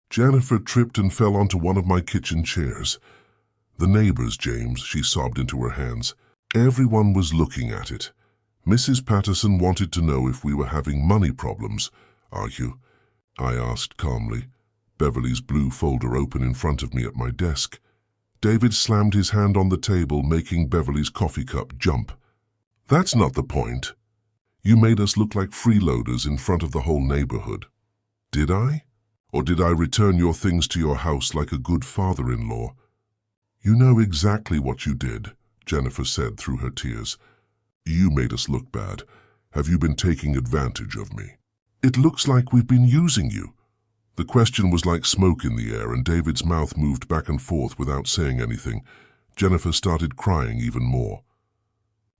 Jennifer tripped and fell onto one of my kitchen chairs. "The neighbors, James," she sobbed into her hands. "Everyone was looking at it. Mrs. Patterson wanted to know if we were having money problems. Are you?" I asked calmly, Beverly's blue folder open in front of me at my desk. David slammed his hand on the table, making Beverly's coffee cup jump. "That's not the point. You made us look like freeloaders in front of the whole neighborhood." "Did I? Or did I return your things to your house like a good father-in-law?" "You know exactly what you did," Jennifer said through her tears. "You made us look bad. Have you been taking advantage of me?" "It looks like we've been using you." The question was like smoke in the air, and David's mouth moved back and forth without saying anything. Jennifer started crying even more.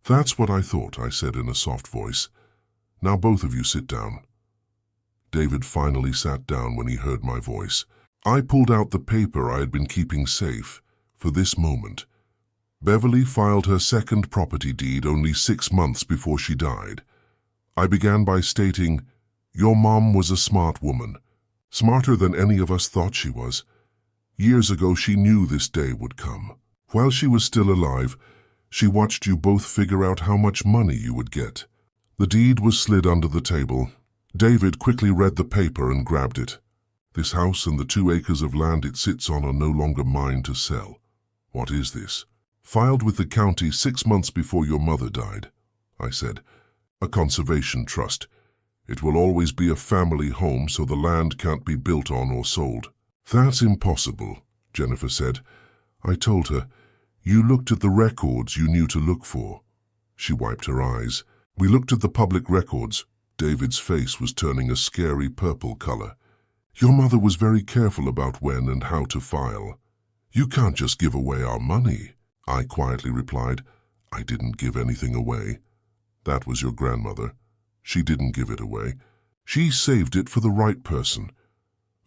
"That's what I thought," I said in a soft voice. "Now both of you sit down." David finally sat down when he heard my voice. I pulled out the paper I had been keeping safe for this moment. Beverly filed her second property deed only 6 months before she died. I began by stating, "Your mom was a smart woman, smarter than any of us thought she was. Years ago she knew this day would come. While she was still alive, she watched you both figure out how much money you would get. The deed was slid under the table. David quickly read the paper and grabbed it. This house and the 2 acres of land it sits on are no longer mine to sell. What is this? Filed with the county 6 months before your mother died, I said. A conservation trust. It will always be a family home, so the land can't be built on or sold. That's impossible, Jennifer said. I told her, you looked at the records you knew to look for. She wiped her eyes. We looked at the public records. David's face was turning a scary purple color. Your mother was very careful about when and how to file. You can't just give away our money, I quietly replied. I didn't give anything away. That was your grandmother. She didn't give it away. She saved it for the right person.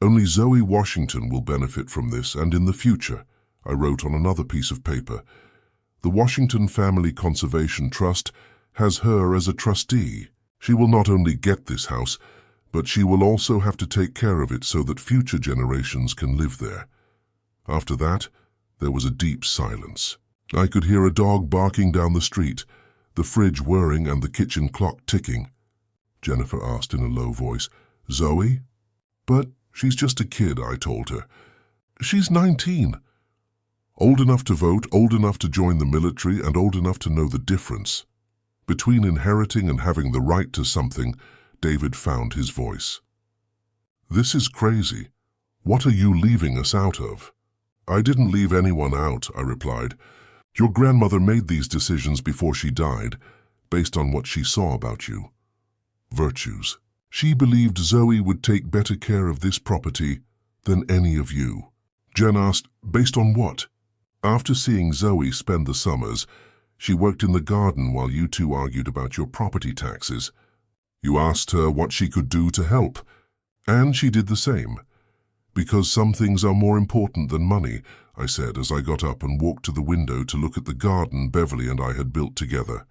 Only Zoe Washington will benefit from this, and in the future, I wrote on another piece of paper. The Washington Family Conservation Trust has her as a trustee. She will not only get this house, but she will also have to take care of it so that future generations can live there. After that, there was a deep silence. I could hear a dog barking down the street, the fridge whirring and the kitchen clock ticking. Jennifer asked in a low voice, Zoe? But she's just a kid, I told her. She's 19. Old enough to vote, old enough to join the military, and old enough to know the difference. Between inheriting and having the right to something, David found his voice. This is crazy. What are you leaving us out of? I didn't leave anyone out, I replied. Your grandmother made these decisions before she died, based on what she saw about you. Virtues. She believed Zoe would take better care of this property than any of you. Jen asked, based on what? After seeing Zoe spend the summers, she worked in the garden while you two argued about your property taxes. You asked her what she could do to help, and she did the same. Because some things are more important than money, I said as I got up and walked to the window to look at the garden Beverly and I had built together.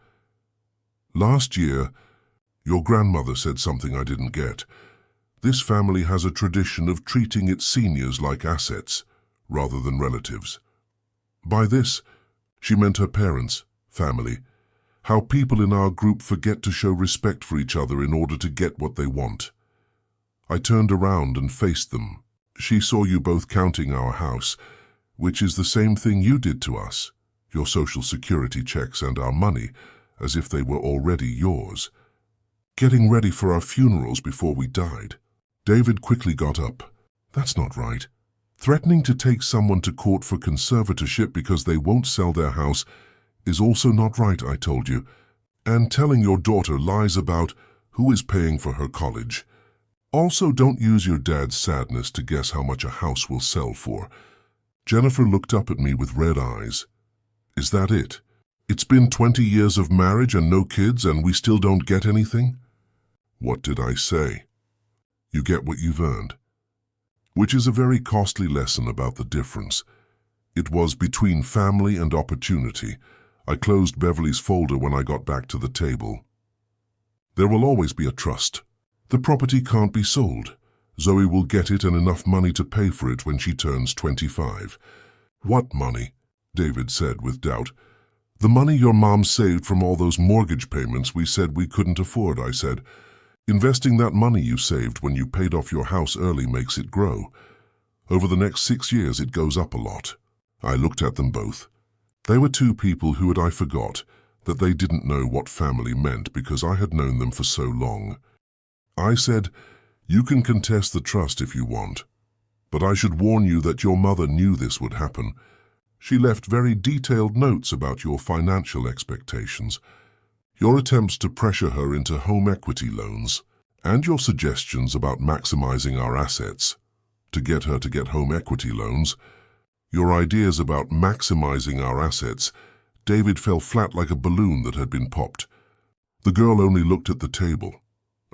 Last year, your grandmother said something I didn't get. This family has a tradition of treating its seniors like assets, rather than relatives. By this, she meant her parents, family, how people in our group forget to show respect for each other in order to get what they want. I turned around and faced them. She saw you both counting our house, which is the same thing you did to us, your social security checks and our money, as if they were already yours. Getting ready for our funerals before we died. David quickly got up. That's not right. Threatening to take someone to court for conservatorship because they won't sell their house is also not right, I told you. And telling your daughter lies about who is paying for her college. Also, don't use your dad's sadness to guess how much a house will sell for. Jennifer looked up at me with red eyes. Is that it? It's been 20 years of marriage and no kids and we still don't get anything? What did I say? You get what you've earned. Which is a very costly lesson about the difference. It was between family and opportunity. I closed Beverly's folder when I got back to the table. There will always be a trust. The property can't be sold. Zoe will get it and enough money to pay for it when she turns 25. What money? David said with doubt. The money your mom saved from all those mortgage payments we said we couldn't afford, I said. Investing that money you saved when you paid off your house early makes it grow. Over the next 6 years it goes up a lot. I looked at them both. They were two people who I forgot that they didn't know what family meant because I had known them for so long. I said, you can contest the trust if you want, but I should warn you that your mother knew this would happen. She left very detailed notes about your financial expectations, your attempts to pressure her into home equity loans, and your suggestions about maximizing our assets to get her to get home equity loans. Your ideas about maximizing our assets. David fell flat like a balloon that had been popped. The girl only looked at the table.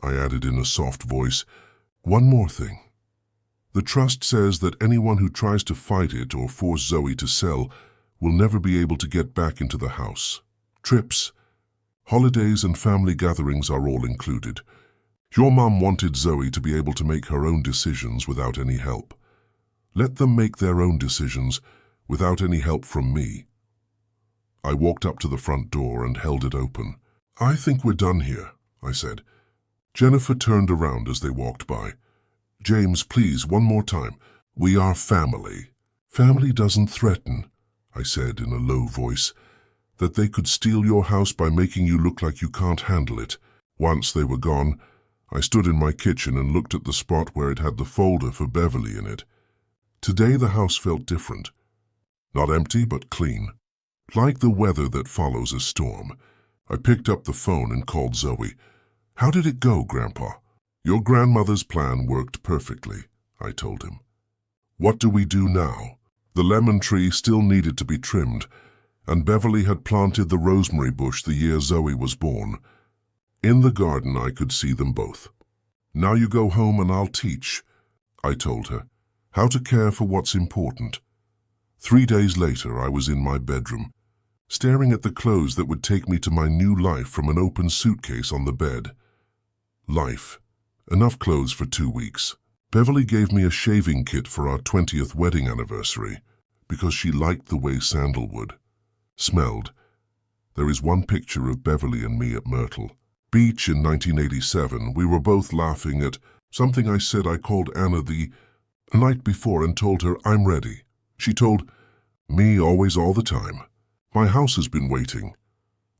I added in a soft voice, one more thing. The trust says that anyone who tries to fight it or force Zoe to sell will never be able to get back into the house. Trips, holidays and family gatherings are all included. Your mom wanted Zoe to be able to make her own decisions without any help. Let them make their own decisions without any help from me. I walked up to the front door and held it open. "I think we're done here," I said. Jennifer turned around as they walked by. "James, please, one more time. We are family." "Family doesn't threaten," I said in a low voice. "That they could steal your house by making you look like you can't handle it." Once they were gone, I stood in my kitchen and looked at the spot where it had the folder for Beverly in it. Today the house felt different. Not empty, but clean. Like the weather that follows a storm. I picked up the phone and called Zoe. "How did it go, Grandpa?" "Your grandmother's plan worked perfectly," I told him. "What do we do now?" The lemon tree still needed to be trimmed, and Beverly had planted the rosemary bush the year Zoe was born. In the garden I could see them both. "Now you go home and I'll teach," I told her, "how to care for what's important." 3 days later I was in my bedroom, staring at the clothes that would take me to my new life from an open suitcase on the bed. Life. Enough clothes for 2 weeks. Beverly gave me a shaving kit for our 20th wedding anniversary because she liked the way sandalwood smelled. There is one picture of Beverly and me at Myrtle Beach in 1987. We were both laughing at something I said. I called Anna the night before and told her I'm ready. She told me always, all the time. My house has been waiting.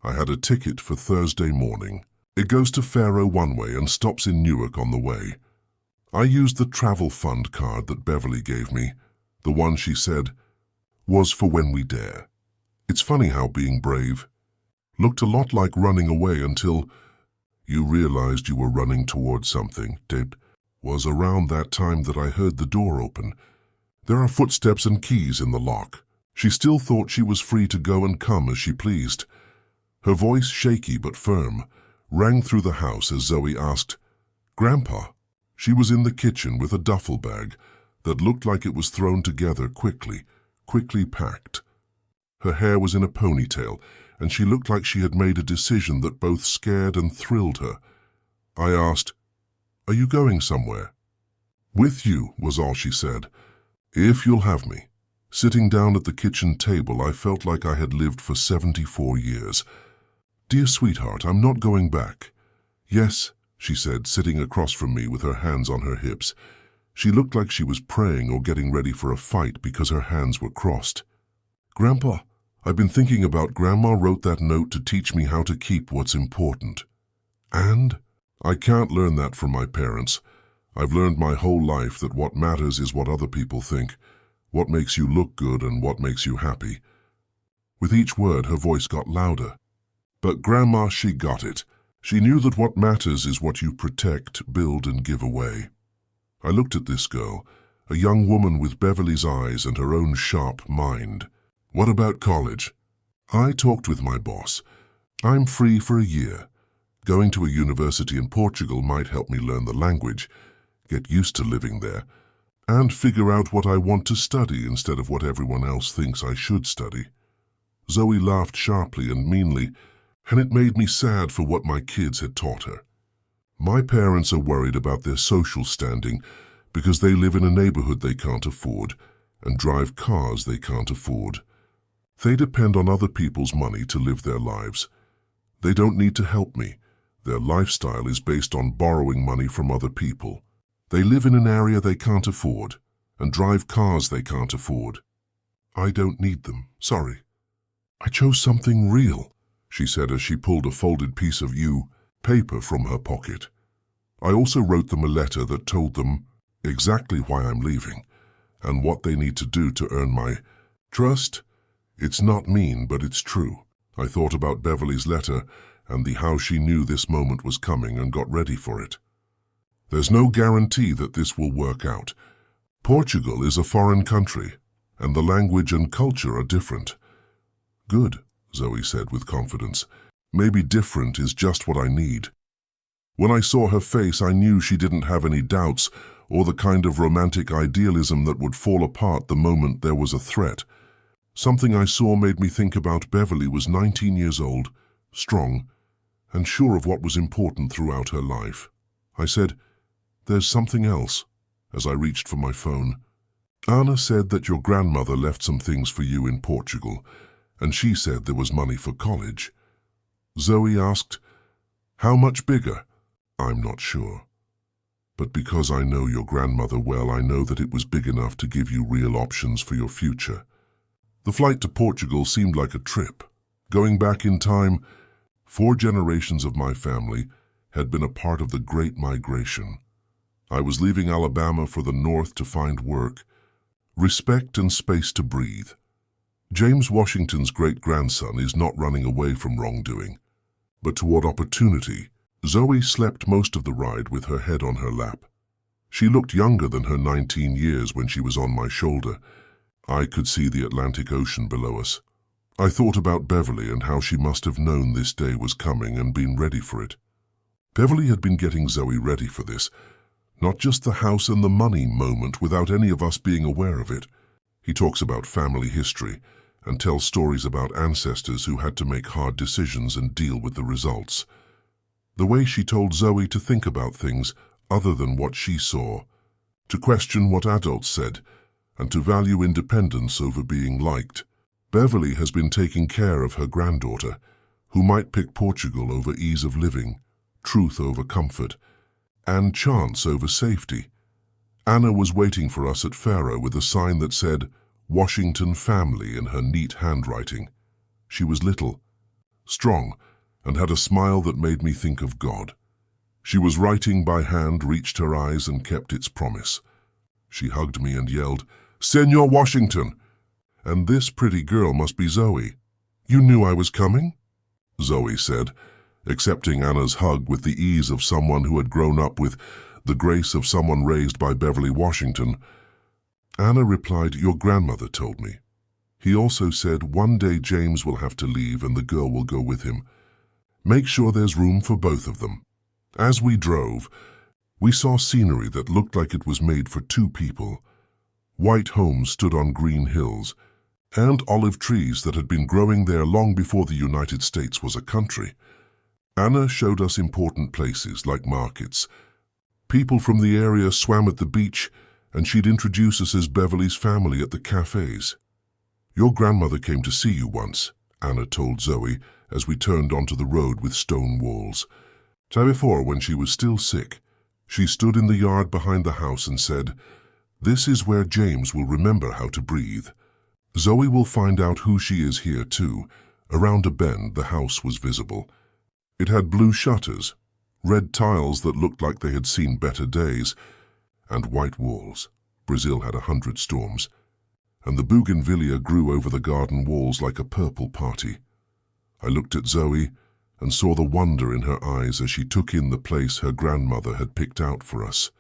I had a ticket for Thursday morning. It goes to Faro one way and stops in Newark on the way. I used the travel fund card that Beverly gave me, the one she said was for when we dare. It's funny how being brave looked a lot like running away until you realized you were running towards something. It was around that time that I heard the door open. There are footsteps and keys in the lock. She still thought she was free to go and come as she pleased. Her voice, shaky but firm, rang through the house as Zoe asked, "Grandpa?" She was in the kitchen with a duffel bag that looked like it was thrown together quickly packed. Her hair was in a ponytail, and she looked like she had made a decision that both scared and thrilled her. I asked, "Are you going somewhere?" "With you," was all she said. "If you'll have me." Sitting down at the kitchen table, I felt like I had lived for 74 years. "Dear sweetheart, I'm not going back." "Yes," she said, sitting across from me with her hands on her hips. She looked like she was praying or getting ready for a fight because her hands were crossed. "Grandpa, I've been thinking about Grandma wrote that note to teach me how to keep what's important." "And?" "I can't learn that from my parents. I've learned my whole life that what matters is what other people think, what makes you look good and what makes you happy." With each word, her voice got louder. "But Grandma, she got it. She knew that what matters is what you protect, build, and give away." I looked at this girl, a young woman with Beverly's eyes and her own sharp mind. "What about college?" "I talked with my boss. I'm free for a year. Going to a university in Portugal might help me learn the language, get used to living there, and figure out what I want to study instead of what everyone else thinks I should study." Zoe laughed sharply and meanly, and it made me sad for what my kids had taught her. My parents are worried about their social standing because they live in a neighborhood they can't afford and drive cars they can't afford. They depend on other people's money to live their lives. They don't need to help me. Their lifestyle is based on borrowing money from other people. They live in an area they can't afford and drive cars they can't afford. I don't need them, sorry. I chose something real, she said as she pulled a folded piece of paper from her pocket. I also wrote them a letter that told them exactly why I'm leaving and what they need to do to earn my trust. It's not mean, but it's true. I thought about Beverly's letter and how she knew this moment was coming and got ready for it. There's no guarantee that this will work out. Portugal is a foreign country, and the language and culture are different. Good, Zoe said with confidence. Maybe different is just what I need. When I saw her face, I knew she didn't have any doubts or the kind of romantic idealism that would fall apart the moment there was a threat. Something I saw made me think about Beverly was 19 years old, strong, and sure of what was important throughout her life. I said, "There's something else," as I reached for my phone. "Anna said that your grandmother left some things for you in Portugal, and she said there was money for college. Zoe asked, "How much bigger?" "I'm not sure. But because I know your grandmother well, I know that it was big enough to give you real options for your future." The flight to Portugal seemed like a trip. Going back in time, 4 generations of my family had been a part of the Great Migration. I was leaving Alabama for the North to find work, respect and space to breathe. James Washington's great-grandson is not running away from wrongdoing, but toward opportunity. Zoe slept most of the ride with her head on her lap. She looked younger than her 19 years when she was on my shoulder. I could see the Atlantic Ocean below us. I thought about Beverly and how she must have known this day was coming and been ready for it. Beverly had been getting Zoe ready for this, not just the house and the money moment without any of us being aware of it. He talks about family history and tells stories about ancestors who had to make hard decisions and deal with the results. The way she told Zoe to think about things other than what she saw, to question what adults said, and to value independence over being liked. Beverly has been taking care of her granddaughter, who might pick Portugal over ease of living, truth over comfort, and chance over safety. Anna was waiting for us at Faro with a sign that said, "Washington Family" in her neat handwriting. She was little, strong, and had a smile that made me think of God. She was writing by hand, reached her eyes, and kept its promise. She hugged me and yelled, "Senor Washington!" "And this pretty girl must be Zoe. You knew I was coming?" Zoe said, accepting Anna's hug with the ease of someone who had grown up with the grace of someone raised by Beverly Washington. Anna replied, "Your grandmother told me. He also said one day James will have to leave and the girl will go with him. Make sure there's room for both of them." As we drove, we saw scenery that looked like it was made for 2 people. White homes stood on green hills, and olive trees that had been growing there long before the United States was a country. Anna showed us important places like markets. People from the area swam at the beach, and she'd introduce us as Beverly's family at the cafes. "Your grandmother came to see you once," Anna told Zoe as we turned onto the road with stone walls. Time before, when she was still sick, she stood in the yard behind the house and said, "This is where James will remember how to breathe." Zoe will find out who she is here too. Around a bend, the house was visible. It had blue shutters, red tiles that looked like they had seen better days, and white walls. Brazil had 100 storms, and the bougainvillea grew over the garden walls like a purple party. I looked at Zoe and saw the wonder in her eyes as she took in the place her grandmother had picked out for us.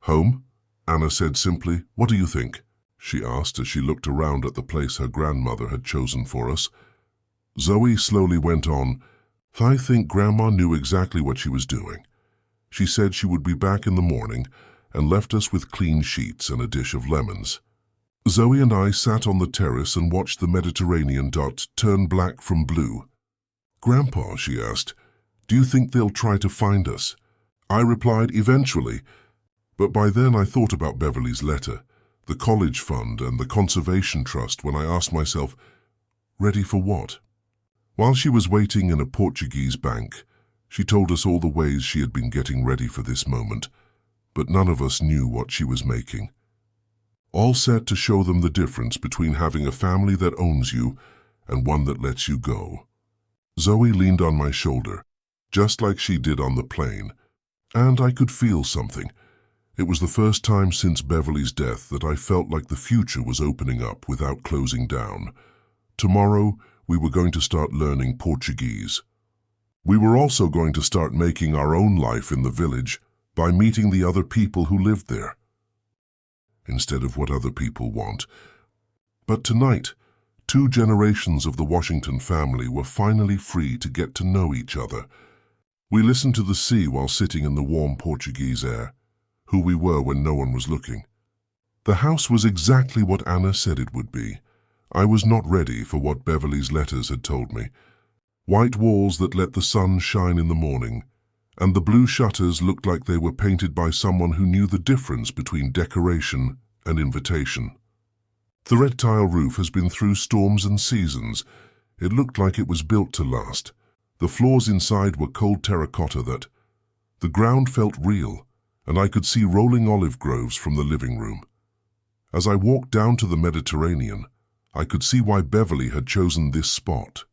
"Home?" Anna said simply. "What do you think?" she asked as she looked around at the place her grandmother had chosen for us. Zoe slowly went on, "I think Grandma knew exactly what she was doing. She said she would be back in the morning and left us with clean sheets and a dish of lemons." Zoe and I sat on the terrace and watched the Mediterranean dot turn black from blue. "Grandpa," she asked, "do you think they'll try to find us?" I replied, "Eventually." But by then I thought about Beverly's letter, the college fund and the conservation trust when I asked myself, ready for what? While she was waiting in a Portuguese bank, she told us all the ways she had been getting ready for this moment, but none of us knew what she was making. All set to show them the difference between having a family that owns you and one that lets you go. Zoe leaned on my shoulder, just like she did on the plane, and I could feel something. It was the first time since Beverly's death that I felt like the future was opening up without closing down. Tomorrow, we were going to start learning Portuguese. We were also going to start making our own life in the village by meeting the other people who lived there, instead of what other people want. But tonight, 2 generations of the Washington family were finally free to get to know each other. We listened to the sea while sitting in the warm Portuguese air, who we were when no one was looking. The house was exactly what Anna said it would be. I was not ready for what Beverly's letters had told me. White walls that let the sun shine in the morning, and the blue shutters looked like they were painted by someone who knew the difference between decoration and invitation. The red tile roof has been through storms and seasons. It looked like it was built to last. The floors inside were cold terracotta that the ground felt real, and I could see rolling olive groves from the living room. As I walked down to the Mediterranean, I could see why Beverly had chosen this spot.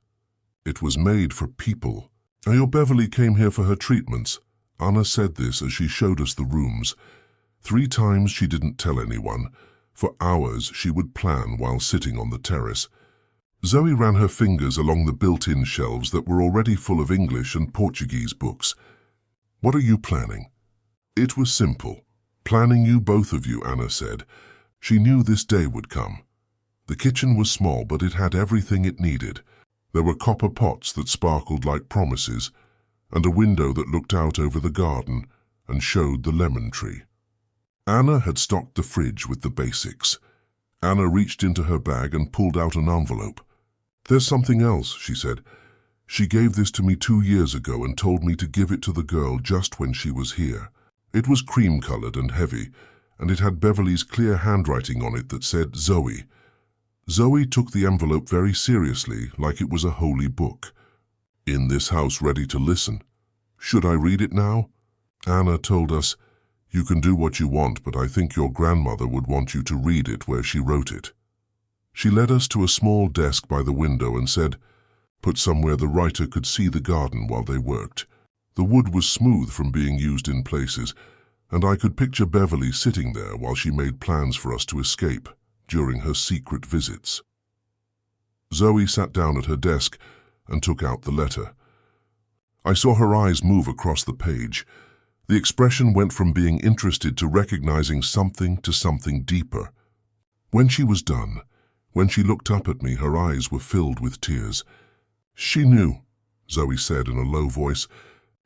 It was made for people. Your Beverly came here for her treatments. Anna said this as she showed us the rooms. 3 times she didn't tell anyone. For hours she would plan while sitting on the terrace. Zoe ran her fingers along the built-in shelves that were already full of English and Portuguese books. What are you planning? It was simple. Planning you, both of you, Anna said. She knew this day would come. The kitchen was small, but it had everything it needed. There were copper pots that sparkled like promises, and a window that looked out over the garden and showed the lemon tree. Anna had stocked the fridge with the basics. Anna reached into her bag and pulled out an envelope. "There's something else," she said. "She gave this to me 2 years ago and told me to give it to the girl just when she was here. It was cream-colored and heavy, and it had Beverly's clear handwriting on it that said Zoe." Zoe took the envelope very seriously, like it was a holy book. "In this house, ready to listen. Should I read it now?" Anna told us, "You can do what you want, but I think your grandmother would want you to read it where she wrote it." She led us to a small desk by the window and said, "Put somewhere the writer could see the garden while they worked." The wood was smooth from being used in places, and I could picture Beverly sitting there while she made plans for us to escape during her secret visits. Zoe sat down at her desk and took out the letter. I saw her eyes move across the page. The expression went from being interested to recognizing something to something deeper. When she was done, when she looked up at me, her eyes were filled with tears. "She knew," Zoe said in a low voice.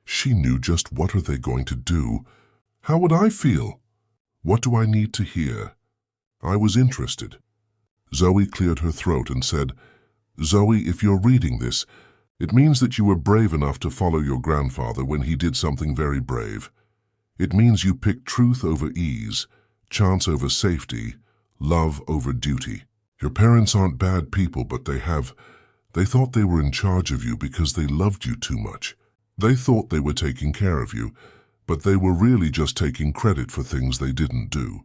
"She knew just what are they going to do. How would I feel? What do I need to hear?" I was interested. Zoe cleared her throat and said, "Zoe, if you're reading this, it means that you were brave enough to follow your grandfather when he did something very brave. It means you picked truth over ease, chance over safety, love over duty. Your parents aren't bad people, but they thought they were in charge of you because they loved you too much. They thought they were taking care of you, but they were really just taking credit for things they didn't do.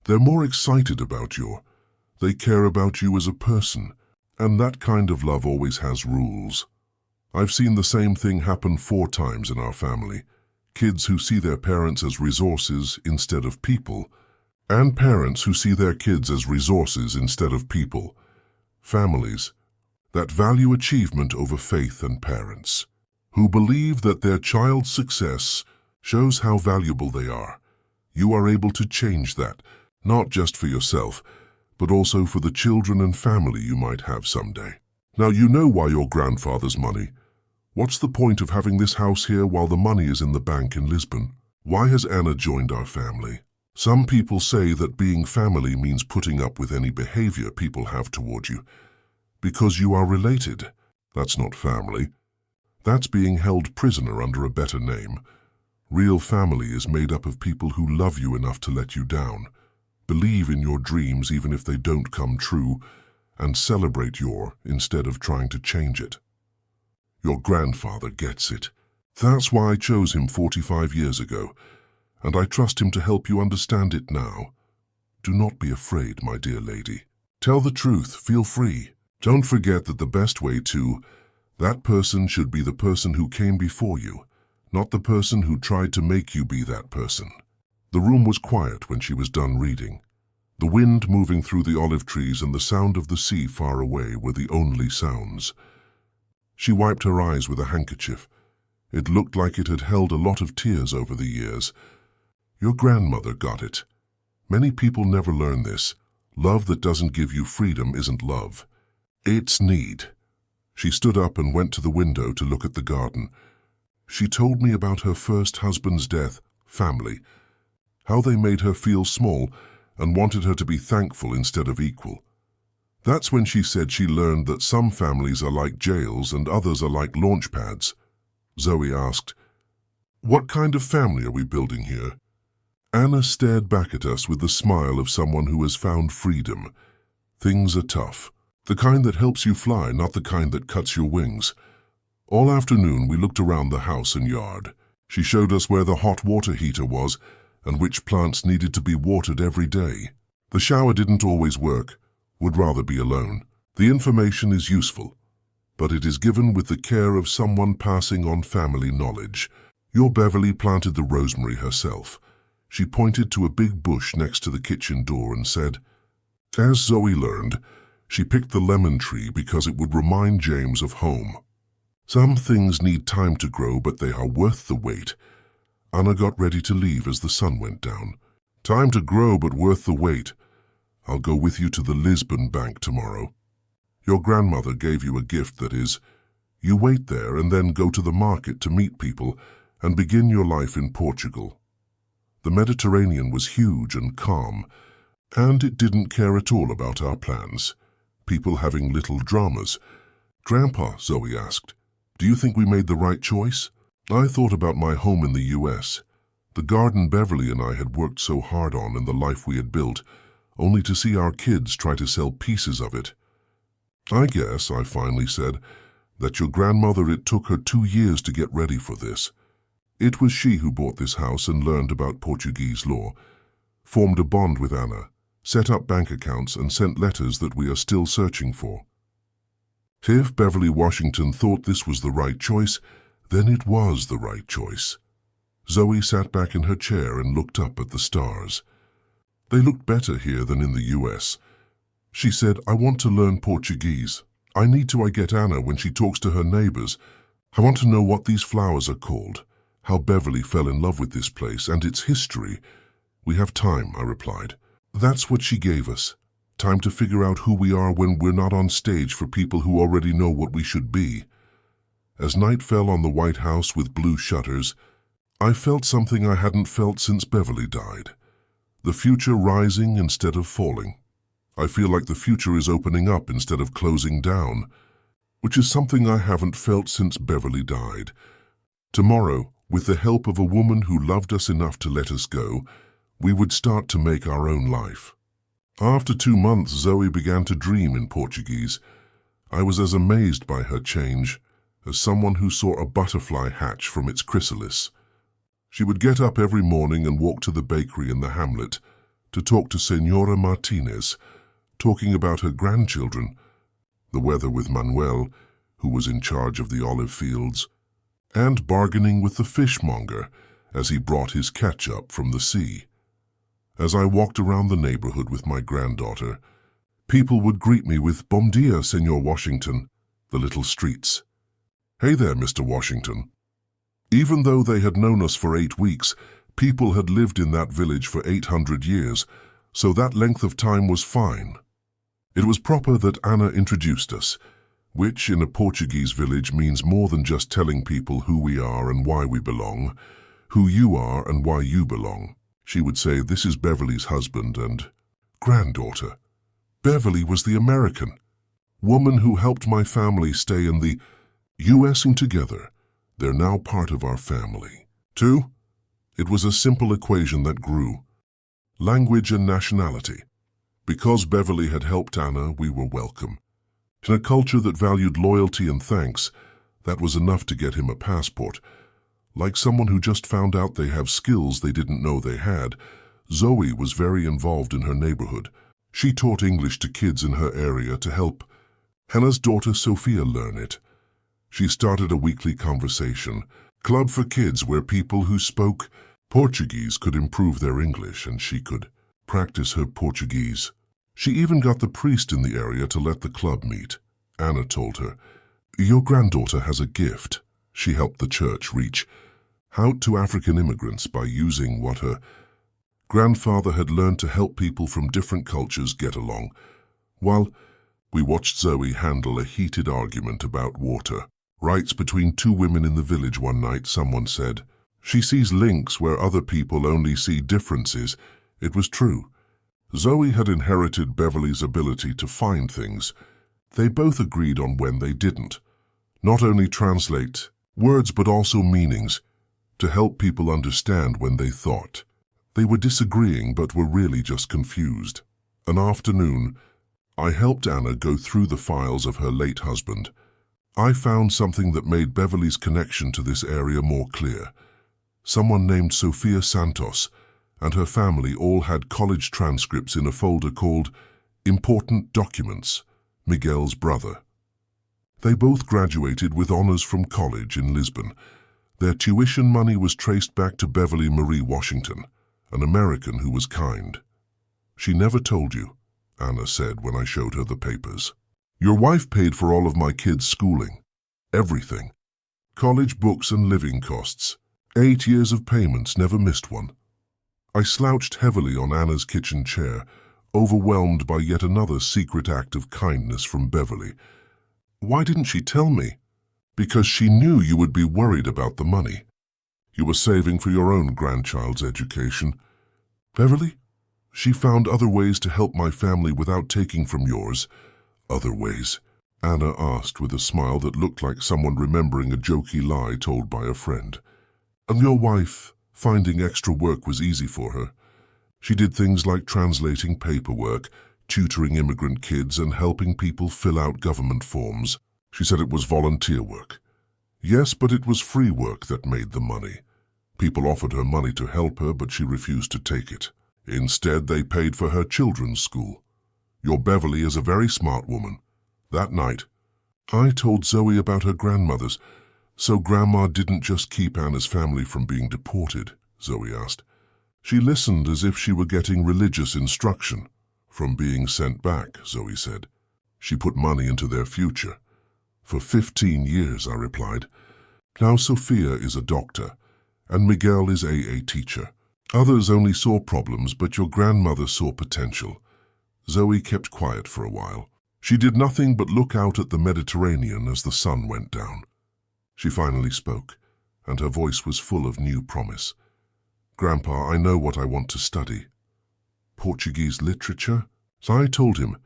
They're more excited about you. They care about you as a person, and that kind of love always has rules. I've seen the same thing happen 4 times in our family. Kids who see their parents as resources instead of people, and parents who see their kids as resources instead of people. Families that value achievement over faith and parents, who believe that their child's success shows how valuable they are. You are able to change that, not just for yourself, but also for the children and family you might have someday. Now you know why your grandfather's money. What's the point of having this house here while the money is in the bank in Lisbon? Why has Anna joined our family? Some people say that being family means putting up with any behavior people have toward you. Because you are related. That's not family. That's being held prisoner under a better name. Real family is made up of people who love you enough to let you down, believe in your dreams even if they don't come true, and celebrate instead of trying to change it. Your grandfather gets it. That's why I chose him 45 years ago, and I trust him to help you understand it now. Do not be afraid, my dear lady. Tell the truth, feel free. Don't forget that the best way that person should be the person who came before you, not the person who tried to make you be that person." The room was quiet when she was done reading. The wind moving through the olive trees and the sound of the sea far away were the only sounds. She wiped her eyes with a handkerchief. It looked like it had held a lot of tears over the years. "Your grandmother got it. Many people never learn this. Love that doesn't give you freedom isn't love. It's need." She stood up and went to the window to look at the garden. She told me about her first husband's death, family, how they made her feel small and wanted her to be thankful instead of equal. That's when she said she learned that some families are like jails and others are like launch pads. Zoe asked, "What kind of family are we building here?" Anna stared back at us with the smile of someone who has found freedom. Things are tough. The kind that helps you fly, not the kind that cuts your wings. All afternoon we looked around the house and yard. She showed us where the hot water heater was and which plants needed to be watered every day. The shower didn't always work, would rather be alone. The information is useful, but it is given with the care of someone passing on family knowledge. Your Beverly planted the rosemary herself. She pointed to a big bush next to the kitchen door and said, as Zoe learned, she picked the lemon tree because it would remind James of home. Some things need time to grow, but they are worth the wait. Anna got ready to leave as the sun went down. Time to grow, but worth the wait. I'll go with you to the Lisbon bank tomorrow. Your grandmother gave you a gift that is, you wait there and then go to the market to meet people and begin your life in Portugal. The Mediterranean was huge and calm, and it didn't care at all about our plans. People having little dramas. Grandpa, Zoe asked, do you think we made the right choice? I thought about my home in the US, the garden Beverly and I had worked so hard on and the life we had built, only to see our kids try to sell pieces of it. I guess, I finally said, that your grandmother, it took her 2 years to get ready for this. It was she who bought this house and learned about Portuguese law, formed a bond with Anna, set up bank accounts and sent letters that we are still searching for. If Beverly Washington thought this was the right choice, then it was the right choice. Zoe sat back in her chair and looked up at the stars. They looked better here than in the US. She said, I want to learn Portuguese. I need to get Anna when she talks to her neighbors. I want to know what these flowers are called, how Beverly fell in love with this place and its history. We have time, I replied. That's what she gave us. Time to figure out who we are when we're not on stage for people who already know what we should be. As night fell on the White House with blue shutters, I felt something I hadn't felt since Beverly died. The future rising instead of falling. I feel like the future is opening up instead of closing down, which is something I haven't felt since Beverly died. Tomorrow, with the help of a woman who loved us enough to let us go, we would start to make our own life. After 2 months, Zoe began to dream in Portuguese. I was as amazed by her change as someone who saw a butterfly hatch from its chrysalis. She would get up every morning and walk to the bakery in the hamlet to talk to Senora Martinez, talking about her grandchildren, the weather with Manuel, who was in charge of the olive fields, and bargaining with the fishmonger as he brought his catch-up from the sea. As I walked around the neighborhood with my granddaughter, people would greet me with "Bom dia, Senor Washington," the little streets. "Hey there, Mr. Washington." Even though they had known us for 8 weeks, people had lived in that village for 800 years, so that length of time was fine. It was proper that Anna introduced us, which in a Portuguese village means more than just telling people who we are and why we belong, who you are and why you belong. She would say, "This is Beverly's husband and granddaughter." Beverly was the American woman who helped my family stay in the US and together. They're now part of our family. 2. It was a simple equation that grew. Language and nationality. Because Beverly had helped Anna, we were welcome. In a culture that valued loyalty and thanks, that was enough to get him a passport. Like someone who just found out they have skills they didn't know they had, Zoe was very involved in her neighborhood. She taught English to kids in her area to help Hannah's daughter Sophia learn it. She started a weekly conversation club for kids where people who spoke Portuguese could improve their English and she could practice her Portuguese. She even got the priest in the area to let the club meet. Anna told her, "Your granddaughter has a gift." She helped the church reach out to African immigrants by using what her grandfather had learned to help people from different cultures get along. While we watched Zoe handle a heated argument about water rights between 2 women in the village one night, someone said, "She sees links where other people only see differences." It was true. Zoe had inherited Beverly's ability to find things. They both agreed on when they didn't. Not only translate words but also meanings, to help people understand when they thought they were disagreeing but were really just confused. An afternoon, I helped Anna go through the files of her late husband. I found something that made Beverly's connection to this area more clear. Someone named Sofia Santos and her family all had college transcripts in a folder called Important Documents, Miguel's brother. They both graduated with honors from college in Lisbon. Their tuition money was traced back to Beverly Marie Washington, an American who was kind. "She never told you," Anna said when I showed her the papers. "Your wife paid for all of my kids' schooling. Everything. College books and living costs. 8 years of payments, never missed one." I slouched heavily on Anna's kitchen chair, overwhelmed by yet another secret act of kindness from Beverly. "Why didn't she tell me?" "Because she knew you would be worried about the money. You were saving for your own grandchild's education." "Beverly, she found other ways to help my family without taking from yours." "Other ways?" Anna asked with a smile that looked like someone remembering a jokey lie told by a friend. "And your wife, finding extra work was easy for her. She did things like translating paperwork, tutoring immigrant kids, and helping people fill out government forms. She said it was volunteer work. Yes, but it was free work that made the money. People offered her money to help her, but she refused to take it. Instead, they paid for her children's school. Your Beverly is a very smart woman. That night, I told Zoe about her grandmothers. So Grandma didn't just keep Anna's family from being deported?" Zoe asked. "She listened as if she were getting religious instruction." "From being sent back," Zoe said. "She put money into their future." "For 15 years, I replied. "Now Sophia is a doctor, and Miguel is a teacher. Others only saw problems, but your grandmother saw potential." Zoe kept quiet for a while. She did nothing but look out at the Mediterranean as the sun went down. She finally spoke, and her voice was full of new promise. "Grandpa, I know what I want to study." "Portuguese literature?" So I told him,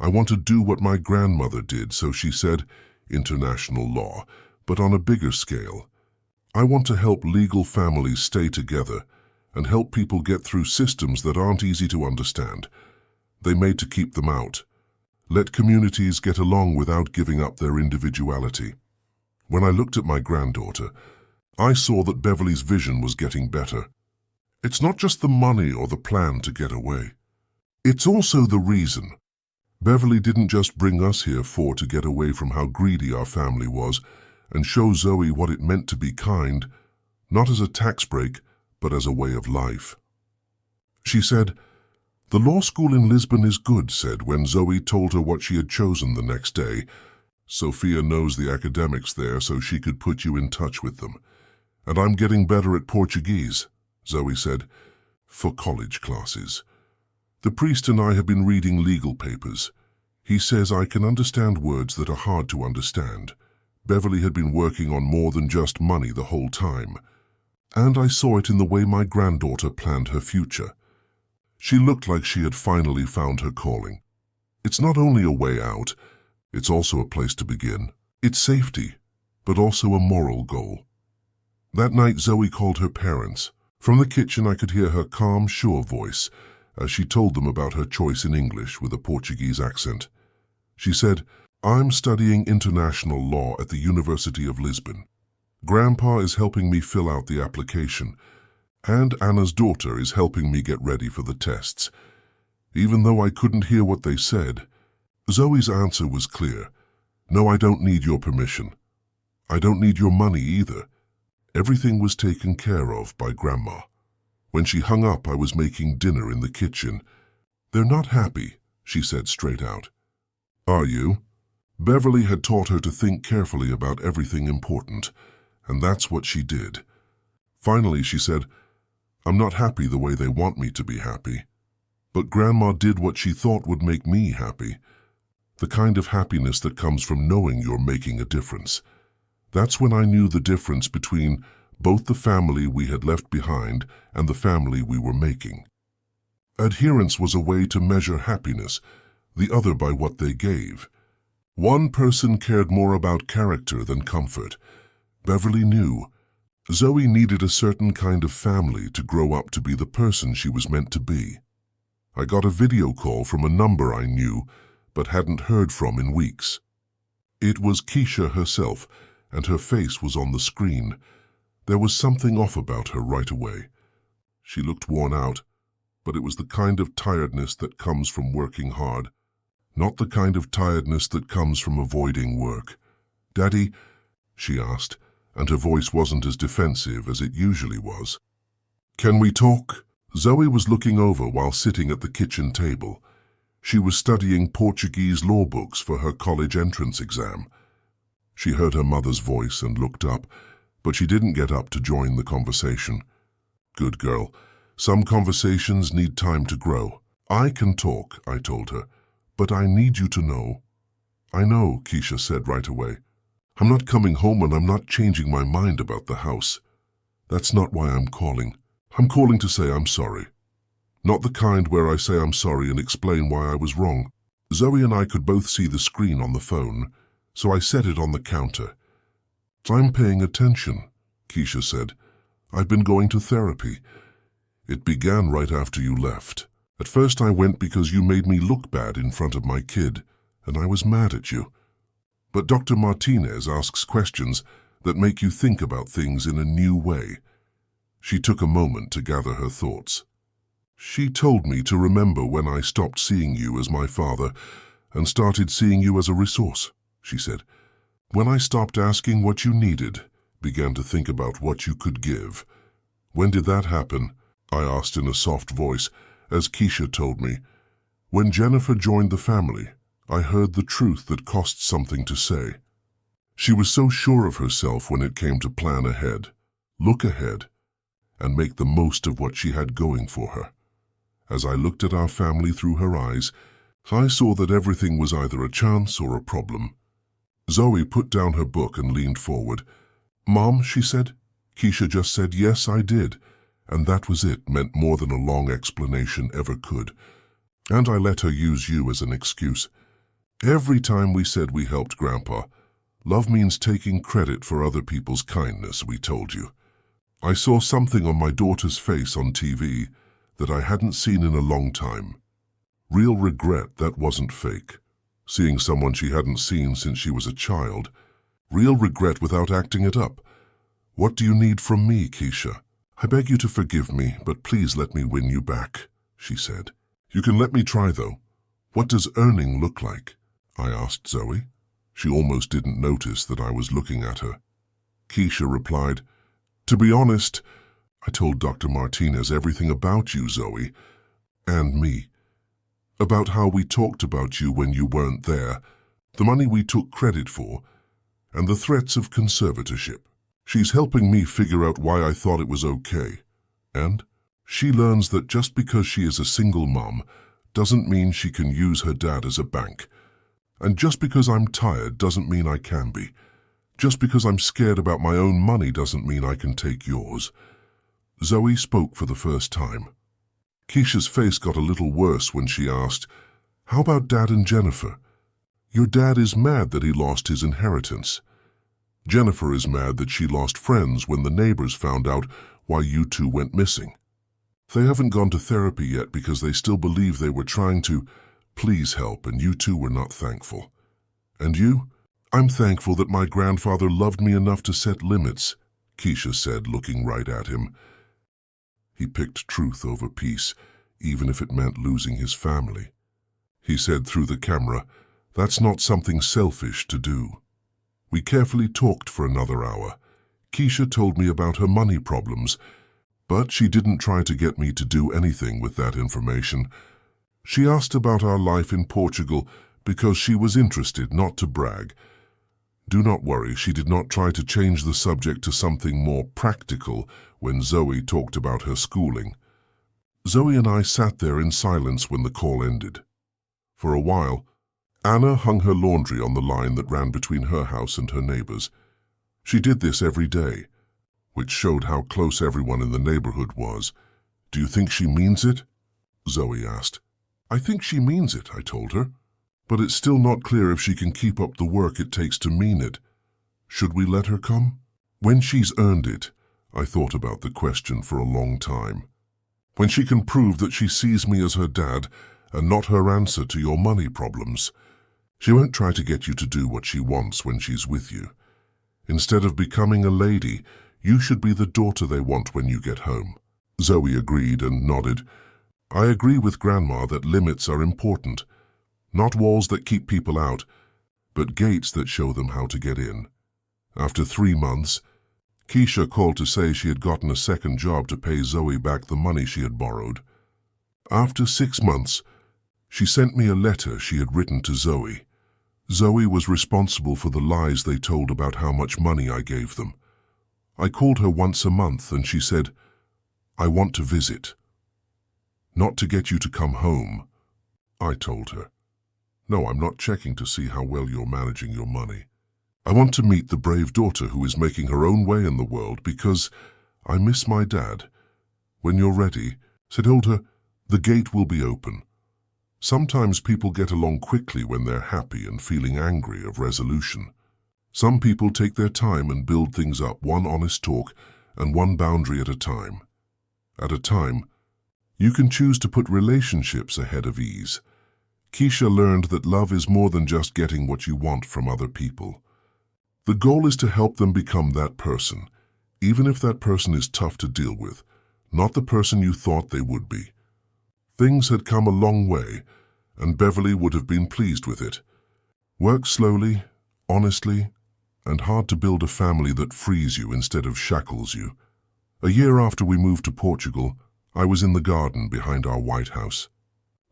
"I want to do what my grandmother did," so she said, "International law, but on a bigger scale. I want to help legal families stay together and help people get through systems that aren't easy to understand. They made to keep them out. Let communities get along without giving up their individuality." When I looked at my granddaughter, I saw that Beverly's vision was getting better. It's not just the money or the plan to get away. It's also the reason. Beverly didn't just bring us here to get away from how greedy our family was and show Zoe what it meant to be kind, not as a tax break, but as a way of life. She said, "The law school in Lisbon is good," said when Zoe told her what she had chosen the next day. "Sophia knows the academics there, so she could put you in touch with them. And I'm getting better at Portuguese," Zoe said, "for college classes. The priest and I have been reading legal papers. He says I can understand words that are hard to understand." Beverly had been working on more than just money the whole time. And I saw it in the way my granddaughter planned her future. She looked like she had finally found her calling. It's not only a way out, it's also a place to begin. It's safety, but also a moral goal. That night Zoe called her parents. From the kitchen I could hear her calm, sure voice as she told them about her choice in English with a Portuguese accent. She said, "I'm studying international law at the University of Lisbon. Grandpa is helping me fill out the application, and Anna's daughter is helping me get ready for the tests." Even though I couldn't hear what they said, Zoe's answer was clear. "No, I don't need your permission. I don't need your money either. Everything was taken care of by Grandma." When she hung up, I was making dinner in the kitchen. "They're not happy," she said straight out. "Are you?" Beverly had taught her to think carefully about everything important, and that's what she did. Finally, she said, "I'm not happy the way they want me to be happy. But Grandma did what she thought would make me happy. The kind of happiness that comes from knowing you're making a difference." That's when I knew the difference between both the family we had left behind and the family we were making. Adherence was a way to measure happiness, the other by what they gave. One person cared more about character than comfort. Beverly knew. Zoe needed a certain kind of family to grow up to be the person she was meant to be. I got a video call from a number I knew, but hadn't heard from in weeks. It was Keisha herself, and her face was on the screen. There was something off about her right away. She looked worn out, but it was the kind of tiredness that comes from working hard, not the kind of tiredness that comes from avoiding work. "Daddy?" she asked, and her voice wasn't as defensive as it usually was. "Can we talk?" Zoe was looking over while sitting at the kitchen table. She was studying Portuguese law books for her college entrance exam. She heard her mother's voice and looked up, but she didn't get up to join the conversation. "Good girl. Some conversations need time to grow." "I can talk," I told her, "but I need you to know." "I know," Keisha said right away. "I'm not coming home and I'm not changing my mind about the house. That's not why I'm calling. I'm calling to say I'm sorry. Not the kind where I say I'm sorry and explain why I was wrong." Zoe and I could both see the screen on the phone, so I set it on the counter. "I'm paying attention," Keisha said. "I've been going to therapy. It began right after you left. At first I went because you made me look bad in front of my kid, and I was mad at you. But Dr. Martinez asks questions that make you think about things in a new way." She took a moment to gather her thoughts. "She told me to remember when I stopped seeing you as my father and started seeing you as a resource," she said. "When I stopped asking what you needed, began to think about what you could give." "When did that happen?" I asked in a soft voice, as Keisha told me. "When Jennifer joined the family, I heard the truth that cost something to say." She was so sure of herself when it came to plan ahead, look ahead, and make the most of what she had going for her. As I looked at our family through her eyes, I saw that everything was either a chance or a problem. Zoe put down her book and leaned forward. "Mom," she said. Keisha just said, "Yes, I did," and that was it, meant more than a long explanation ever could. And I let her use you as an excuse. "Every time we said we helped Grandpa, love means taking credit for other people's kindness, we told you." I saw something on my daughter's face on TV that I hadn't seen in a long time. Real regret that wasn't fake. Seeing someone she hadn't seen since she was a child. Real regret without acting it up. "What do you need from me, Keisha?" "I beg you to forgive me, but please let me win you back," she said. "You can let me try, though. What does earning look like?" I asked Zoe. She almost didn't notice that I was looking at her. Keisha replied, "To be honest, I told Dr. Martinez everything about you, Zoe, and me. About how we talked about you when you weren't there, the money we took credit for, and the threats of conservatorship. She's helping me figure out why I thought it was okay. And she learns that just because she is a single mom doesn't mean she can use her dad as a bank. And just because I'm tired doesn't mean I can be. Just because I'm scared about my own money doesn't mean I can take yours." Zoe spoke for the first time. Keisha's face got a little worse when she asked, "How about Dad and Jennifer? Your dad is mad that he lost his inheritance. Jennifer is mad that she lost friends when the neighbors found out why you two went missing. They haven't gone to therapy yet because they still believe they were trying to please help and you two were not thankful. And you? I'm thankful that my grandfather loved me enough to set limits," Keisha said, looking right at him. "He picked truth over peace, even if it meant losing his family." He said through the camera, "That's not something selfish to do." We carefully talked for another hour. Keisha told me about her money problems, but she didn't try to get me to do anything with that information. She asked about our life in Portugal because she was interested, not to brag. Do not worry, she did not try to change the subject to something more practical when Zoe talked about her schooling. Zoe and I sat there in silence when the call ended. For a while, Anna hung her laundry on the line that ran between her house and her neighbors. She did this every day, which showed how close everyone in the neighborhood was. "Do you think she means it?" Zoe asked. "I think she means it," I told her. "But it's still not clear if she can keep up the work it takes to mean it. Should we let her come? When she's earned it." I thought about the question for a long time. "When she can prove that she sees me as her dad and not her answer to your money problems. She won't try to get you to do what she wants when she's with you. Instead of becoming a lady, you should be the daughter they want when you get home." Zoe agreed and nodded. "I agree with Grandma that limits are important. Not walls that keep people out, but gates that show them how to get in." After 3 months, Keisha called to say she had gotten a second job to pay Zoe back the money she had borrowed. After 6 months, she sent me a letter she had written to Zoe. Zoe was responsible for the lies they told about how much money I gave them. I called her once a month and she said, "I want to visit." "Not to get you to come home," I told her. "No, I'm not checking to see how well you're managing your money. I want to meet the brave daughter who is making her own way in the world because I miss my dad. When you're ready," I told her, "the gate will be open." Sometimes people get along quickly when they're happy and feeling angry of resolution. Some people take their time and build things up, one honest talk and one boundary at a time. At a time, you can choose to put relationships ahead of ease. Keisha learned that love is more than just getting what you want from other people. The goal is to help them become that person, even if that person is tough to deal with, not the person you thought they would be. Things had come a long way, and Beverly would have been pleased with it. Work slowly, honestly, and hard to build a family that frees you instead of shackles you. A year after we moved to Portugal, I was in the garden behind our White House.